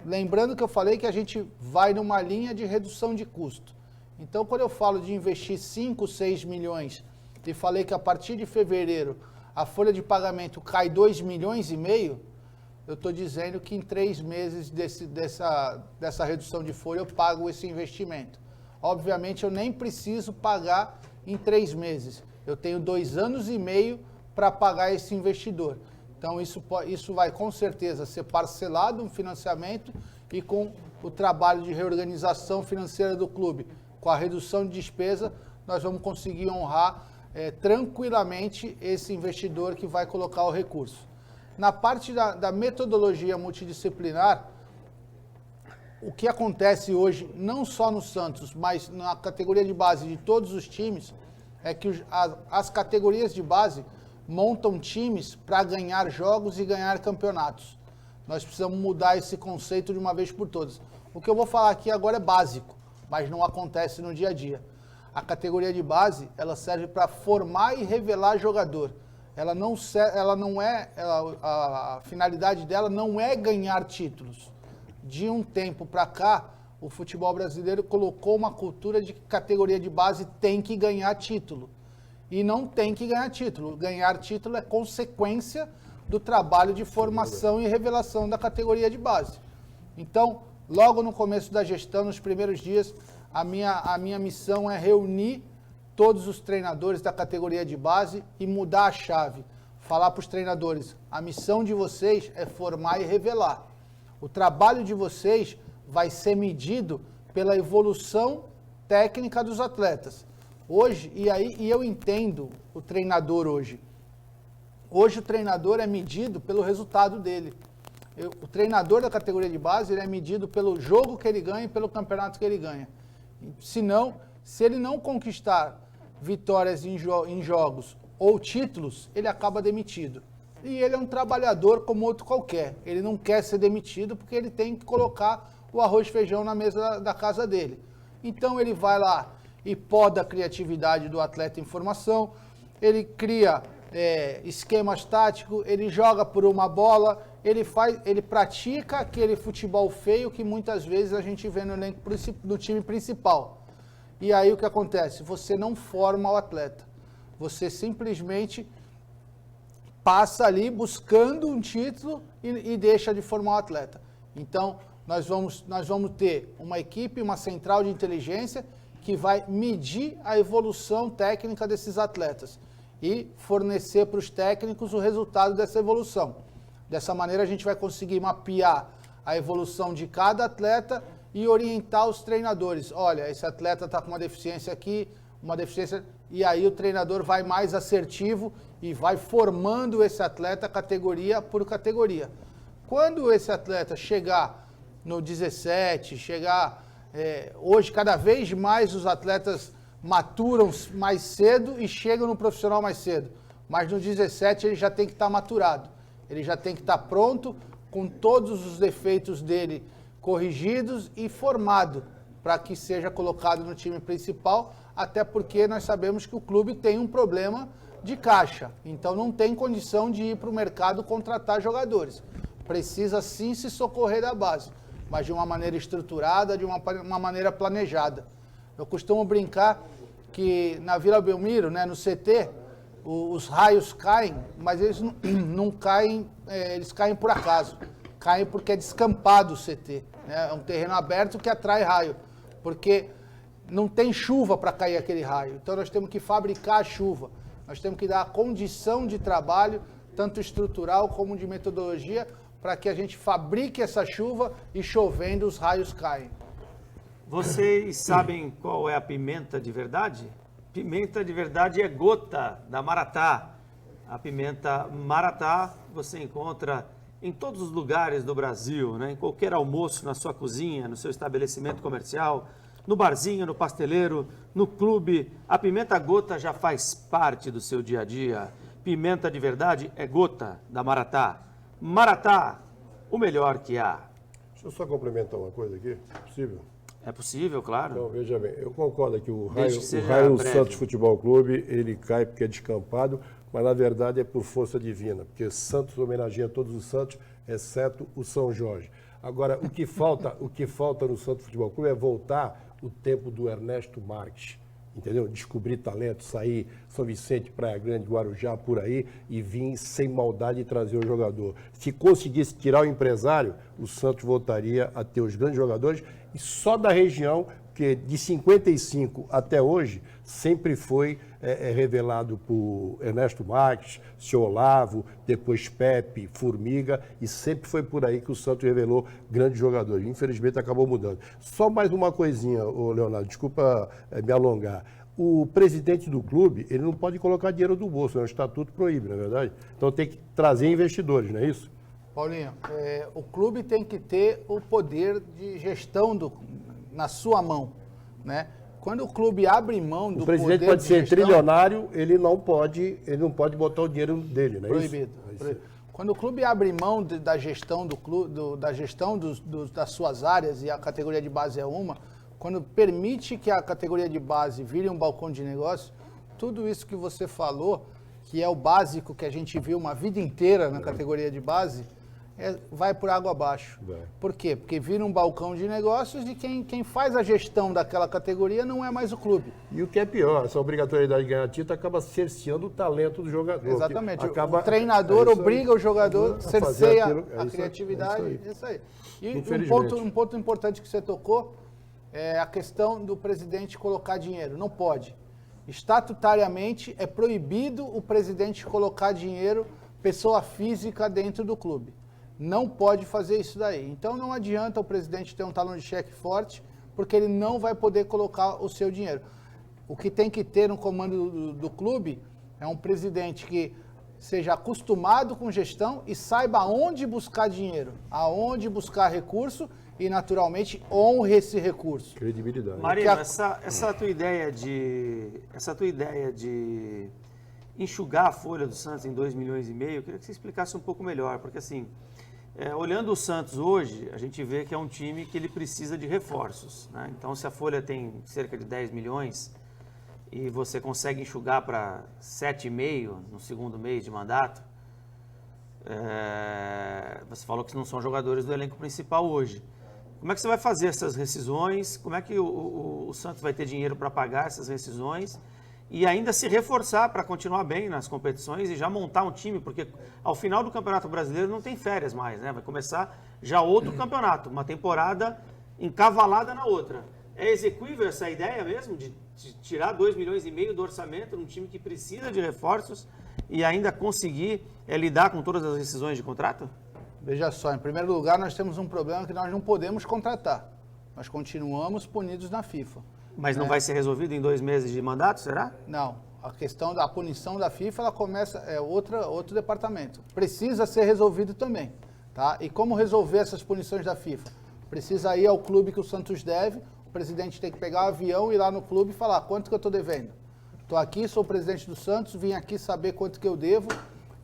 Lembrando que eu falei que a gente vai numa linha de redução de custo. Então, quando eu falo de investir 5, 6 milhões e falei que a partir de fevereiro a folha de pagamento cai 2,5 milhões, eu estou dizendo que em 3 meses dessa redução de folha eu pago esse investimento. Obviamente, eu nem preciso pagar em 3 meses. Eu tenho 2 anos e meio para pagar esse investidor. Então, isso vai com certeza ser parcelado, um financiamento, e com o trabalho de reorganização financeira do clube, com a redução de despesa, nós vamos conseguir honrar tranquilamente esse investidor que vai colocar o recurso. Na parte da metodologia multidisciplinar, o que acontece hoje, não só no Santos, mas na categoria de base de todos os times, é que as categorias de base montam times para ganhar jogos e ganhar campeonatos. Nós precisamos mudar esse conceito de uma vez por todas. O que eu vou falar aqui agora é básico, mas não acontece no dia a dia. A categoria de base, ela serve para formar e revelar jogador. A finalidade dela não é ganhar títulos. De um tempo para cá, o futebol brasileiro colocou uma cultura de que categoria de base tem que ganhar título. E não tem que ganhar título. Ganhar título é consequência do trabalho de formação e revelação da categoria de base. Então, logo no começo da gestão, nos primeiros dias, a minha missão é reunir todos os treinadores da categoria de base e mudar a chave. Falar para os treinadores, a missão de vocês é formar e revelar. O trabalho de vocês vai ser medido pela evolução técnica dos atletas. Hoje, e eu entendo o treinador hoje. Hoje o treinador é medido pelo resultado dele. O treinador da categoria de base ele é medido pelo jogo que ele ganha e pelo campeonato que ele ganha. Senão, se ele não conquistar vitórias em jogos ou títulos, ele acaba demitido. E ele é um trabalhador como outro qualquer. Ele não quer ser demitido porque ele tem que colocar o arroz e feijão na mesa da casa dele. Então ele vai lá e poda a criatividade do atleta em formação, ele cria esquemas táticos, ele joga por uma bola, ele pratica aquele futebol feio que muitas vezes a gente vê no time principal. E aí o que acontece? Você não forma o atleta. Você simplesmente passa ali buscando um título e deixa de formar o atleta. Então, nós vamos ter uma equipe, uma central de inteligência que vai medir a evolução técnica desses atletas e fornecer para os técnicos o resultado dessa evolução. Dessa maneira, a gente vai conseguir mapear a evolução de cada atleta e orientar os treinadores. Olha, esse atleta está com uma deficiência aqui, uma deficiência... E aí o treinador vai mais assertivo e vai formando esse atleta categoria por categoria. Quando esse atleta chegar no 17, hoje cada vez mais os atletas maturam mais cedo e chegam no profissional mais cedo. Mas no 17 ele já tem que estar maturado. Ele já tem que estar pronto, com todos os defeitos dele corrigidos e formado para que seja colocado no time principal, até porque nós sabemos que o clube tem um problema de caixa. Então não tem condição de ir para o mercado contratar jogadores. Precisa sim se socorrer da base, mas de uma maneira estruturada, de uma maneira planejada. Eu costumo brincar que na Vila Belmiro, né, no CT, os raios caem, mas eles não caem, eles caem por acaso. Caem porque é descampado o CT. Né? É um terreno aberto que atrai raio, porque não tem chuva para cair aquele raio. Então nós temos que fabricar a chuva. Nós temos que dar a condição de trabalho, tanto estrutural como de metodologia, para que a gente fabrique essa chuva e chovendo os raios caem. Vocês sabem qual é a pimenta de verdade? Pimenta de verdade é Gota, da Maratá. A pimenta Maratá você encontra em todos os lugares do Brasil, né? Em qualquer almoço, na sua cozinha, no seu estabelecimento comercial, no barzinho, no pasteleiro, no clube. A pimenta Gota já faz parte do seu dia a dia. Pimenta de verdade é Gota, da Maratá. Maratá, o melhor que há. Deixa eu só complementar uma coisa aqui, é possível? É possível, claro. Então, veja bem, eu concordo que o Desde raio, que seja o raio breve. Santos Futebol Clube, ele cai porque é descampado, mas na verdade é por força divina, porque Santos homenageia todos os santos, exceto o São Jorge. Agora, o que falta no Santos Futebol Clube é voltar o tempo do Ernesto Marques, entendeu? Descobrir talento, sair São Vicente, Praia Grande, Guarujá, por aí, e vir sem maldade trazer o jogador. Se conseguisse tirar o empresário, o Santos voltaria a ter os grandes jogadores, e só da região, que de 55 até hoje, sempre foi revelado por Ernesto Marques, Seu Olavo, depois Pepe, Formiga, e sempre foi por aí que o Santos revelou grandes jogadores. Infelizmente acabou mudando. Só mais uma coisinha, Leonardo, desculpa me alongar. O presidente do clube, ele não pode colocar dinheiro do bolso, né? O estatuto proíbe, não é verdade? Então tem que trazer investidores, não é isso? Paulinho, o clube tem que ter o poder de gestão na sua mão, né? Quando o clube abre mão do poder de gestão... O presidente pode ser trilionário, ele não pode botar o dinheiro dele, não é proibido, isso? Proibido. Quando o clube abre mão da gestão do clube, das suas áreas, e a categoria de base é uma, quando permite que a categoria de base vire um balcão de negócio, tudo isso que você falou, que é o básico que a gente viu uma vida inteira na categoria de base, vai por água abaixo. Por quê? Porque vira um balcão de negócios e quem faz a gestão daquela categoria não é mais o clube. E o que é pior, essa obrigatoriedade de ganhar título acaba cerceando o talento do jogador. Exatamente. O treinador obriga o jogador, cerceia a criatividade. Isso aí. E um ponto importante que você tocou é a questão do presidente colocar dinheiro. Não pode. Estatutariamente é proibido o presidente colocar dinheiro, pessoa física, dentro do clube. Não pode fazer isso daí. Então não adianta o presidente ter um talão de cheque forte, porque ele não vai poder colocar o seu dinheiro. O que tem que ter no comando do clube é um presidente que seja acostumado com gestão e saiba aonde buscar dinheiro, aonde buscar recurso e, naturalmente, honre esse recurso. Credibilidade. Marino, Porque essa tua ideia de enxugar a folha do Santos em 2,5 milhões, eu queria que você explicasse um pouco melhor, porque assim, olhando o Santos hoje, a gente vê que é um time que ele precisa de reforços, né? Então, se a folha tem cerca de 10 milhões e você consegue enxugar para 7,5 no segundo mês de mandato, você falou que não são jogadores do elenco principal hoje. Como é que você vai fazer essas rescisões? Como é que o Santos vai ter dinheiro para pagar essas rescisões? E ainda se reforçar para continuar bem nas competições e já montar um time, porque ao final do Campeonato Brasileiro não tem férias mais, né? Vai começar já outro campeonato, uma temporada encavalada na outra. É execuível essa ideia mesmo de tirar 2,5 milhões do orçamento num time que precisa de reforços e ainda conseguir lidar com todas as rescisões de contrato? Veja só, em primeiro lugar, nós temos um problema que nós não podemos contratar. Nós continuamos punidos na FIFA. Mas não vai ser resolvido em 2 meses de mandato, será? Não, a questão da punição da FIFA, ela começa, outro departamento. Precisa ser resolvido também, tá? E como resolver essas punições da FIFA? Precisa ir ao clube que o Santos deve, o presidente tem que pegar o avião, ir lá no clube e falar quanto que eu estou devendo. Estou aqui, sou o presidente do Santos, vim aqui saber quanto que eu devo,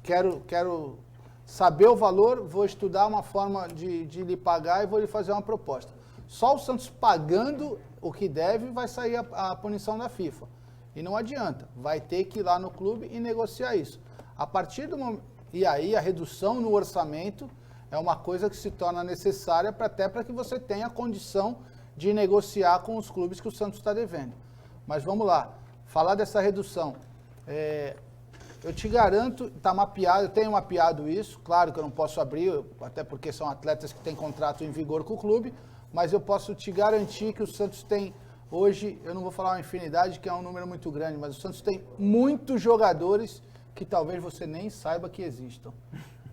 quero saber o valor, vou estudar uma forma de lhe pagar e vou lhe fazer uma proposta. Só o Santos pagando o que deve vai sair a punição da FIFA. E não adianta, vai ter que ir lá no clube e negociar isso. A partir do momento... E aí a redução no orçamento é uma coisa que se torna necessária até para que você tenha condição de negociar com os clubes que o Santos está devendo. Mas vamos lá, falar dessa redução. Eu te garanto, está mapeado, eu tenho mapeado isso, claro que eu não posso abrir, até porque são atletas que têm contrato em vigor com o clube, mas eu posso te garantir que o Santos tem, hoje, eu não vou falar uma infinidade, que é um número muito grande, mas o Santos tem muitos jogadores que talvez você nem saiba que existam,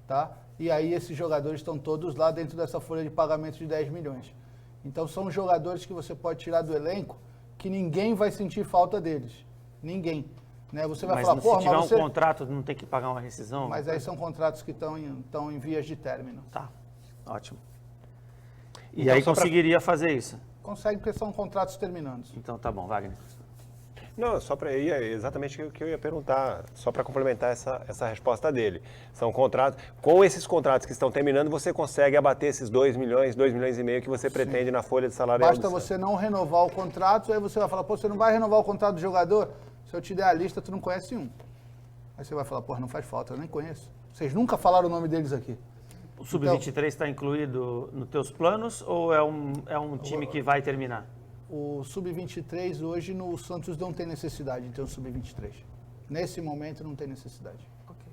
tá? E aí esses jogadores estão todos lá dentro dessa folha de pagamento de 10 milhões. Então são jogadores que você pode tirar do elenco que ninguém vai sentir falta deles, ninguém. Né? Você vai falar, se tiver um contrato, não tem que pagar uma rescisão? Mas aí são contratos que estão em vias de término. Tá, ótimo. E Então, aí conseguiria fazer isso? Consegue, porque são contratos terminantes. Então tá bom, Wagner. Não, só para exatamente o que eu ia perguntar, só para complementar essa resposta dele. São contratos, com esses contratos que estão terminando, você consegue abater esses 2 milhões e meio que você pretende na folha de salário. Basta você não renovar o contrato, aí você vai falar, pô, você não vai renovar o contrato do jogador? Se eu te der a lista, tu não conhece um. Aí você vai falar, pô, não faz falta, eu nem conheço. Vocês nunca falaram o nome deles aqui. O Sub-23 está incluído nos teus planos ou é um time que vai terminar? O Sub-23 hoje no Santos não tem necessidade de ter um Sub-23. Nesse momento não tem necessidade. Okay.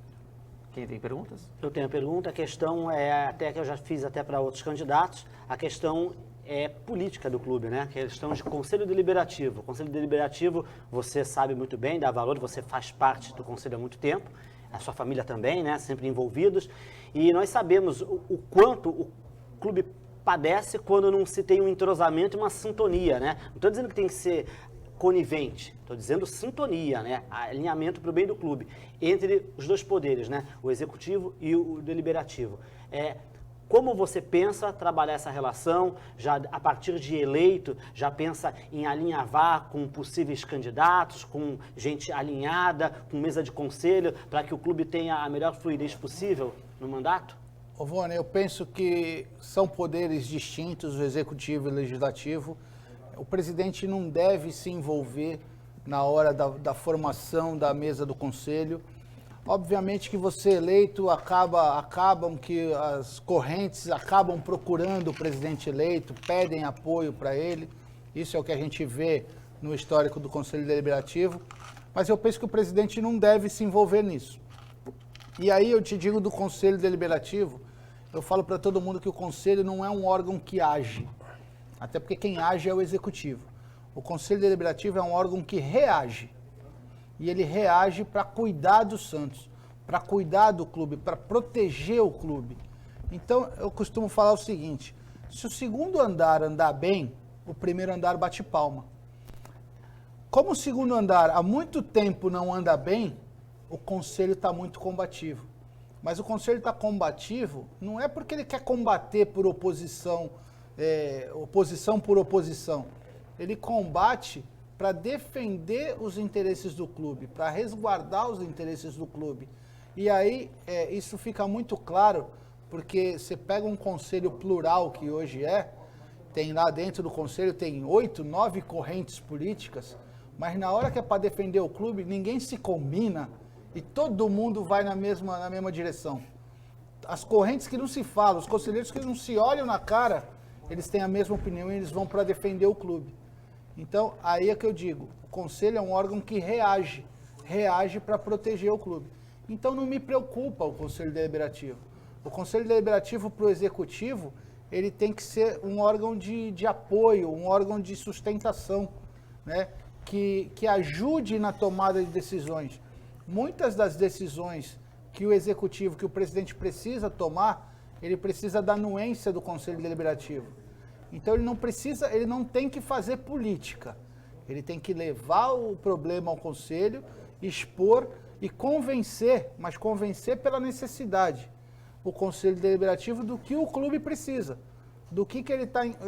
Quem tem perguntas? Eu tenho a pergunta, a questão é, até que eu já fiz até para outros candidatos, a questão é política do clube, né? A questão de Conselho Deliberativo. O Conselho Deliberativo, você sabe muito bem, dá valor, você faz parte do Conselho há muito tempo, a sua família também, né? Sempre envolvidos. E nós sabemos o quanto o clube padece quando não se tem um entrosamento e uma sintonia, né? Não estou dizendo que tem que ser conivente, estou dizendo sintonia, né? Alinhamento para o bem do clube, entre os dois poderes, né? O executivo e o deliberativo. Como você pensa trabalhar essa relação, já a partir de eleito, já pensa em alinhavar com possíveis candidatos, com gente alinhada, com mesa de conselho, para que o clube tenha a melhor fluidez possível no mandato? Ô, Vone, eu penso que são poderes distintos, o executivo e o legislativo. O presidente não deve se envolver na hora da formação da mesa do conselho. Obviamente que você eleito acabam que as correntes acabam procurando o presidente eleito, pedem apoio para ele. Isso é o que a gente vê no histórico do Conselho Deliberativo. Mas eu penso que o presidente não deve se envolver nisso. E aí eu te digo do Conselho Deliberativo, eu falo para todo mundo que o Conselho não é um órgão que age, até porque quem age é o Executivo. O Conselho Deliberativo é um órgão que reage, e ele reage para cuidar do Santos, para cuidar do clube, para proteger o clube. Então eu costumo falar o seguinte, se o segundo andar andar bem, o primeiro andar bate palma. Como o segundo andar há muito tempo não anda bem, o Conselho está muito combativo. Mas o Conselho está combativo não é porque ele quer combater por oposição oposição por oposição. Ele combate para defender os interesses do clube, para resguardar os interesses do clube. E aí isso fica muito claro, porque você pega um conselho plural que hoje tem lá dentro do conselho, tem 8, 9 correntes políticas, mas na hora que é para defender o clube, ninguém se combina e todo mundo vai na mesma direção. As correntes que não se falam, os conselheiros que não se olham na cara, eles têm a mesma opinião e eles vão para defender o clube. Então, aí é que eu digo, o conselho é um órgão que reage para proteger o clube. Então não me preocupa o conselho deliberativo. O conselho deliberativo para o executivo, ele tem que ser um órgão de apoio, um órgão de sustentação, né? Que ajude na tomada de decisões. Muitas das decisões que o executivo, que o presidente precisa tomar, ele precisa da anuência do conselho deliberativo. Então ele não tem que fazer política. Ele tem que levar o problema ao conselho, expor e convencer, mas convencer pela necessidade, o conselho deliberativo do que o clube precisa, do que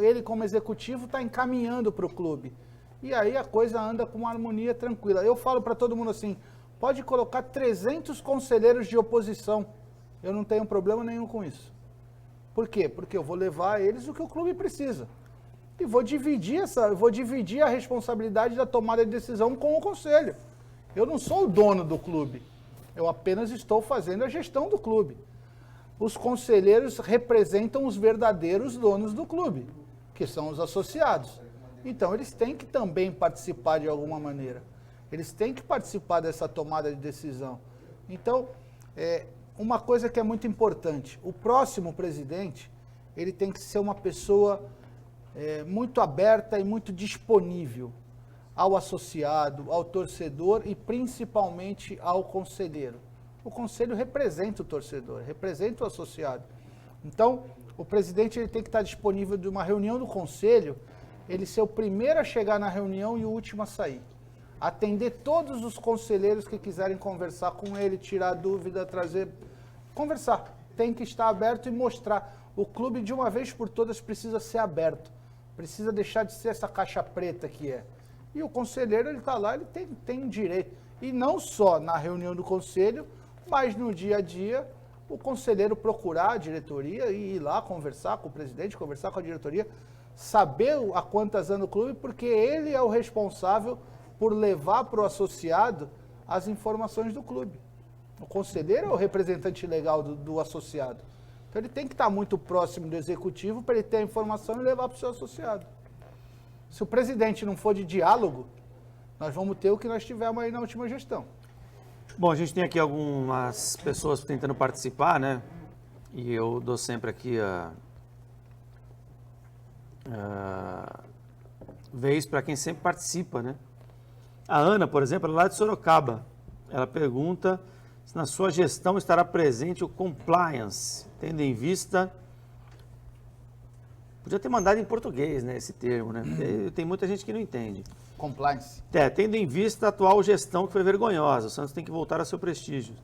ele como executivo está encaminhando para o clube. E aí a coisa anda com uma harmonia tranquila. Eu falo para todo mundo assim, pode colocar 300 conselheiros de oposição, eu não tenho problema nenhum com isso. Por quê? Porque eu vou levar a eles o que o clube precisa. E vou dividir a responsabilidade da tomada de decisão com o conselho. Eu não sou o dono do clube, eu apenas estou fazendo a gestão do clube. Os conselheiros representam os verdadeiros donos do clube, que são os associados. Então eles têm que também participar de alguma maneira. Eles têm que participar dessa tomada de decisão. Então, uma coisa que é muito importante, o próximo presidente, ele tem que ser uma pessoa muito aberta e muito disponível ao associado, ao torcedor e principalmente ao conselheiro. O conselho representa o torcedor, representa o associado. Então, o presidente ele tem que estar disponível de uma reunião do conselho, ele ser o primeiro a chegar na reunião e o último a sair. Atender todos os conselheiros que quiserem conversar com ele, tirar dúvida, trazer... Conversar. Tem que estar aberto e mostrar. O clube, de uma vez por todas, precisa ser aberto. Precisa deixar de ser essa caixa preta que é. E o conselheiro, ele está lá, ele tem direito. E não só na reunião do conselho, mas no dia a dia, o conselheiro procurar a diretoria e ir lá conversar com o presidente, conversar com a diretoria, saber a quantas anda o clube, porque ele é o responsável por levar para o associado as informações do clube. O conselheiro é o representante legal do associado. Então ele tem que estar muito próximo do executivo para ele ter a informação e levar para o seu associado. Se o presidente não for de diálogo, nós vamos ter o que nós tivemos aí na última gestão. Bom, a gente tem aqui algumas pessoas tentando participar, né? E eu dou sempre aqui a vez para quem sempre participa, né? A Ana, por exemplo, ela é lá de Sorocaba. Ela pergunta se na sua gestão estará presente o compliance, tendo em vista... Podia ter mandado em português, né, esse termo, né? Porque tem muita gente que não entende. Compliance. Tendo em vista a atual gestão que foi vergonhosa, o Santos tem que voltar a seu prestígio.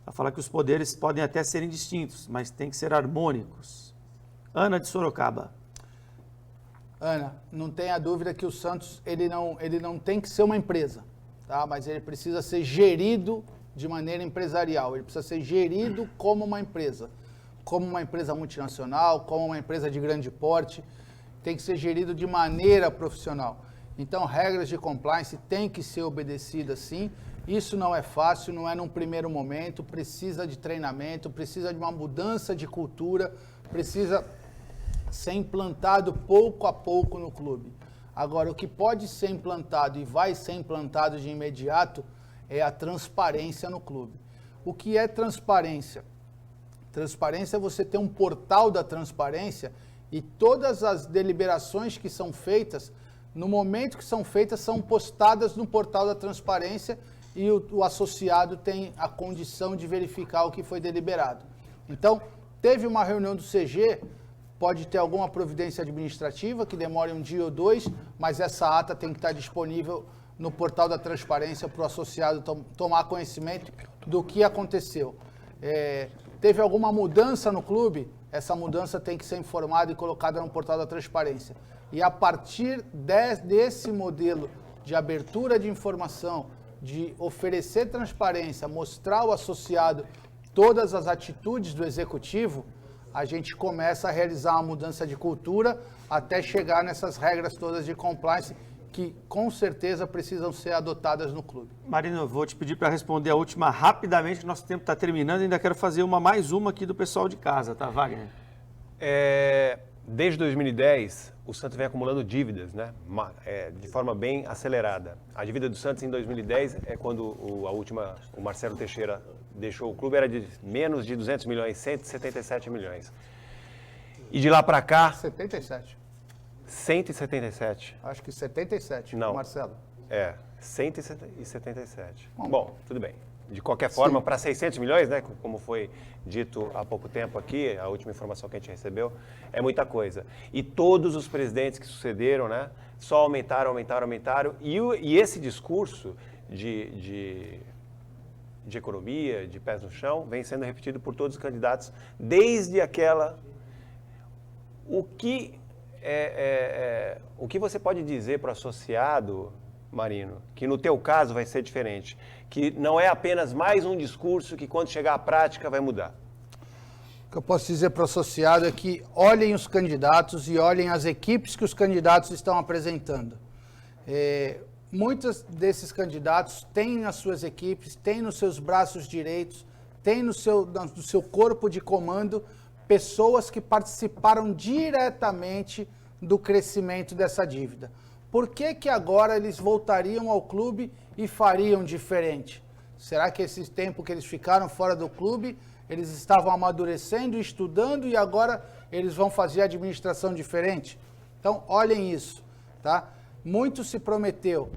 Ela fala que os poderes podem até serem distintos, mas tem que ser harmônicos. Ana de Sorocaba. Ana, não tenha dúvida que o Santos ele não tem que ser uma empresa, tá? Mas ele precisa ser gerido de maneira empresarial, ele precisa ser gerido como uma empresa multinacional, como uma empresa de grande porte, tem que ser gerido de maneira profissional. Então, regras de compliance têm que ser obedecidas sim, isso não é fácil, não é num primeiro momento, precisa de treinamento, precisa de uma mudança de cultura, precisa ser implantado pouco a pouco no clube. Agora, o que pode ser implantado e vai ser implantado de imediato é a transparência no clube. O que é transparência? Transparência é você ter um portal da transparência e todas as deliberações que são feitas, no momento que são feitas, são postadas no portal da transparência e o associado tem a condição de verificar o que foi deliberado. Então, teve uma reunião do CG, pode ter alguma providência administrativa que demore um dia ou dois, mas essa ata tem que estar disponível no portal da transparência para o associado tomar conhecimento do que aconteceu. Teve alguma mudança no clube, essa mudança tem que ser informada e colocada no portal da transparência. E a partir desse modelo de abertura de informação, de oferecer transparência, mostrar ao associado todas as atitudes do executivo, a gente começa a realizar uma mudança de cultura até chegar nessas regras todas de compliance que com certeza precisam ser adotadas no clube. Marino, eu vou te pedir para responder a última rapidamente, que nosso tempo está terminando, ainda quero fazer mais uma aqui do pessoal de casa, tá, Wagner? Desde 2010, o Santos vem acumulando dívidas, né? De forma bem acelerada. A dívida do Santos em 2010 é quando o Marcelo Teixeira deixou o clube, era de menos de 200 milhões, 177 milhões. E de lá para cá... 77. 177. Acho que 77, não, Marcelo. 177. Bom, tudo bem. De qualquer forma, para 600 milhões, né, como foi dito há pouco tempo aqui, a última informação que a gente recebeu, é muita coisa. E todos os presidentes que sucederam, né, só aumentaram. E esse discurso de economia, de pés no chão, vem sendo repetido por todos os candidatos desde aquela... O que você pode dizer para o associado, Marino, que no teu caso vai ser diferente, que não é apenas mais um discurso que quando chegar à prática vai mudar? O que eu posso dizer para o associado é que olhem os candidatos e olhem as equipes que os candidatos estão apresentando. Muitos desses candidatos têm nas suas equipes, têm nos seus braços direitos, têm no seu corpo de comando pessoas que participaram diretamente do crescimento dessa dívida. Por que agora eles voltariam ao clube e fariam diferente? Será que esse tempo que eles ficaram fora do clube, eles estavam amadurecendo, estudando e agora eles vão fazer administração diferente? Então, olhem isso, tá? Muito se prometeu.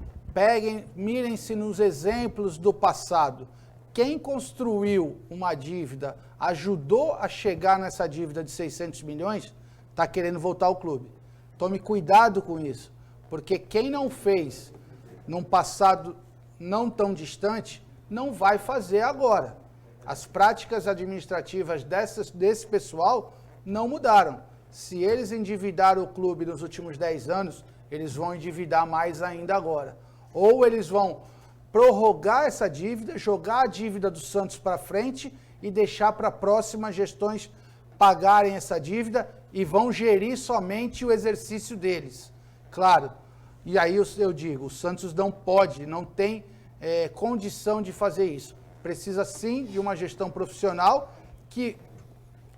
Mirem-se nos exemplos do passado. Quem construiu uma dívida, ajudou a chegar nessa dívida de 600 milhões, está querendo voltar ao clube. Tome cuidado com isso, porque quem não fez num passado não tão distante, não vai fazer agora. As práticas administrativas desse pessoal não mudaram. Se eles endividaram o clube nos últimos 10 anos, eles vão endividar mais ainda agora. Ou eles vão prorrogar essa dívida, jogar a dívida do Santos para frente e deixar para próximas gestões pagarem essa dívida e vão gerir somente o exercício deles. Claro, e aí eu digo, o Santos não tem condição de fazer isso. Precisa sim de uma gestão profissional que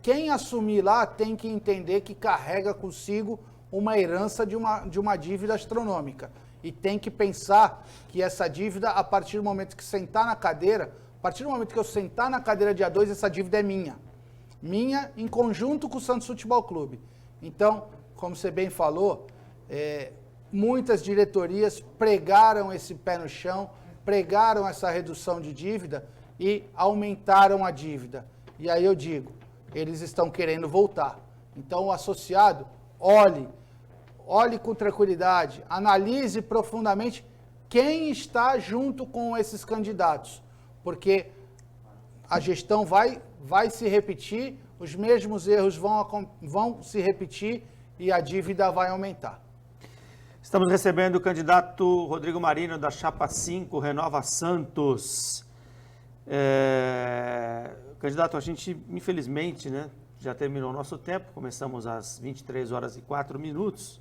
quem assumir lá tem que entender que carrega consigo uma herança de uma dívida astronômica. E tem que pensar que essa dívida, a partir do momento que sentar na cadeira, a partir do momento que eu sentar na cadeira dia 2, essa dívida é minha. Minha em conjunto com o Santos Futebol Clube. Então, como você bem falou, muitas diretorias pregaram esse pé no chão, pregaram essa redução de dívida e aumentaram a dívida. E aí eu digo, eles estão querendo voltar. Então o associado, olhe com tranquilidade, analise profundamente quem está junto com esses candidatos, porque a gestão vai se repetir, os mesmos erros vão se repetir e a dívida vai aumentar. Estamos recebendo o candidato Rodrigo Marino, da Chapa 5, Renova Santos. Candidato, a gente, infelizmente, né, já terminou o nosso tempo, começamos às 23h04,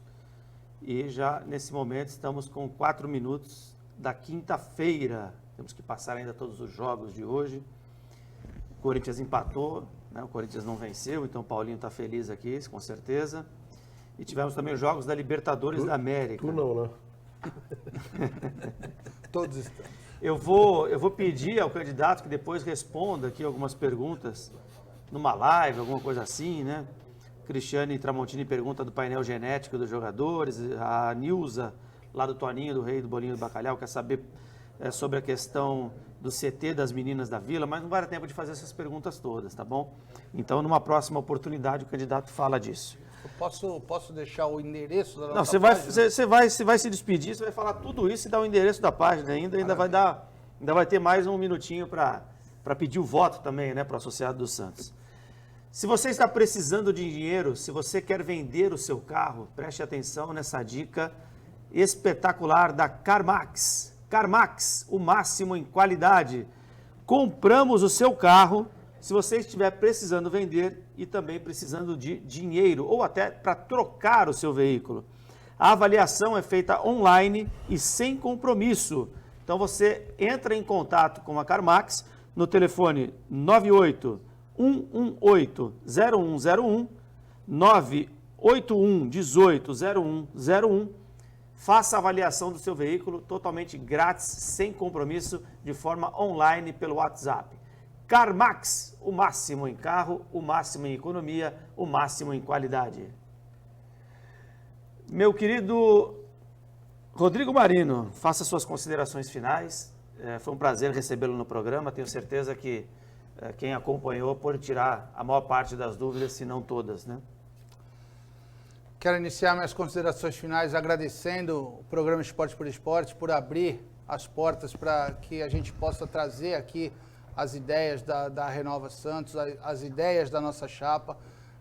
e já nesse momento estamos com 4 minutos da quinta-feira. Temos que passar ainda todos os jogos de hoje. O Corinthians empatou, né, o Corinthians não venceu, então o Paulinho está feliz aqui, com certeza. E tivemos também os jogos da Libertadores da América. Tu não, né? Todos estão. Eu vou pedir ao candidato que depois responda aqui algumas perguntas numa live, alguma coisa assim, né? Cristiane Tramontini pergunta do painel genético dos jogadores, a Nilza, lá do Toninho, do Rei do Bolinho do Bacalhau, quer saber sobre a questão do CT das meninas da Vila, mas não vai dar tempo de fazer essas perguntas todas, tá bom? Então, numa próxima oportunidade, o candidato fala disso. Eu posso deixar o endereço da nossa Não, você vai se despedir, você vai falar tudo isso e dar o endereço da página ainda vai ter mais um minutinho para pedir o voto também, né, para o associado do Santos. Se você está precisando de dinheiro, se você quer vender o seu carro, preste atenção nessa dica espetacular da CarMax. CarMax, o máximo em qualidade. Compramos o seu carro, se você estiver precisando vender e também precisando de dinheiro ou até para trocar o seu veículo. A avaliação é feita online e sem compromisso. Então você entra em contato com a CarMax no telefone 98 118 0101 981 18 0101. Faça a avaliação do seu veículo totalmente grátis, sem compromisso, de forma online pelo WhatsApp. CarMax, o máximo em carro, o máximo em economia, o máximo em qualidade. Meu querido Rodrigo Marino, faça suas considerações finais. Foi um prazer recebê-lo no programa. Tenho certeza que quem acompanhou pôde tirar a maior parte das dúvidas, se não todas, né? Quero iniciar minhas considerações finais agradecendo o programa Esporte por Esporte por abrir as portas para que a gente possa trazer aqui as ideias da Renova Santos, as ideias da nossa chapa.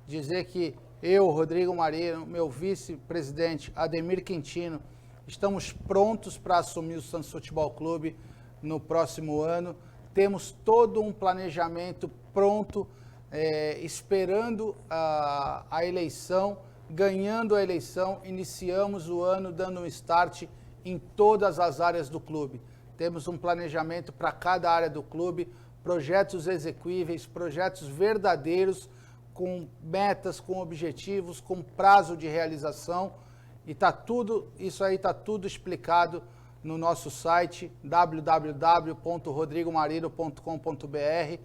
Dizer que eu, Rodrigo Marino, meu vice-presidente Ademir Quintino, estamos prontos para assumir o Santos Futebol Clube no próximo ano. Temos todo um planejamento pronto, esperando a eleição. Ganhando a eleição, iniciamos o ano dando um start em todas as áreas do clube. Temos um planejamento para cada área do clube, projetos execuíveis, projetos verdadeiros, com metas, com objetivos, com prazo de realização. E isso aí está tudo explicado no nosso site www.rodrigomarino.com.br.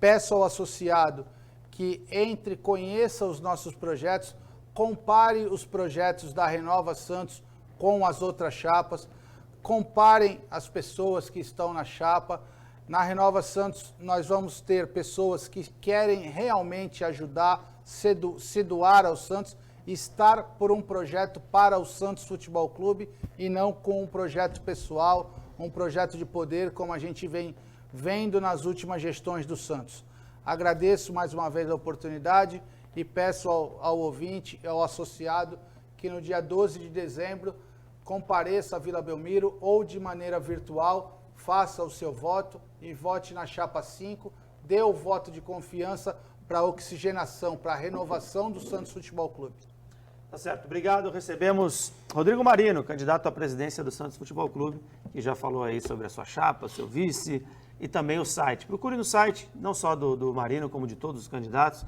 Peço ao associado que entre, conheça os nossos projetos, compare os projetos da Renova Santos com as outras chapas, comparem as pessoas que estão na chapa. Na Renova Santos, nós vamos ter pessoas que querem realmente ajudar, se doar ao Santos, estar por um projeto para o Santos Futebol Clube e não com um projeto pessoal, um projeto de poder, como a gente vem vendo nas últimas gestões do Santos. Agradeço mais uma vez a oportunidade e peço ao ouvinte, ao associado, que no dia 12 de dezembro compareça à Vila Belmiro ou de maneira virtual, faça o seu voto e vote na chapa 5, dê o voto de confiança para a oxigenação, para a renovação do Santos Futebol Clube. Tá certo, obrigado. Recebemos Rodrigo Marino, candidato à presidência do Santos Futebol Clube, que já falou aí sobre a sua chapa, seu vice e também o site. Procure no site, não só do Marino, como de todos os candidatos,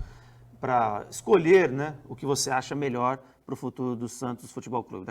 para escolher, né, o que você acha melhor para o futuro do Santos Futebol Clube.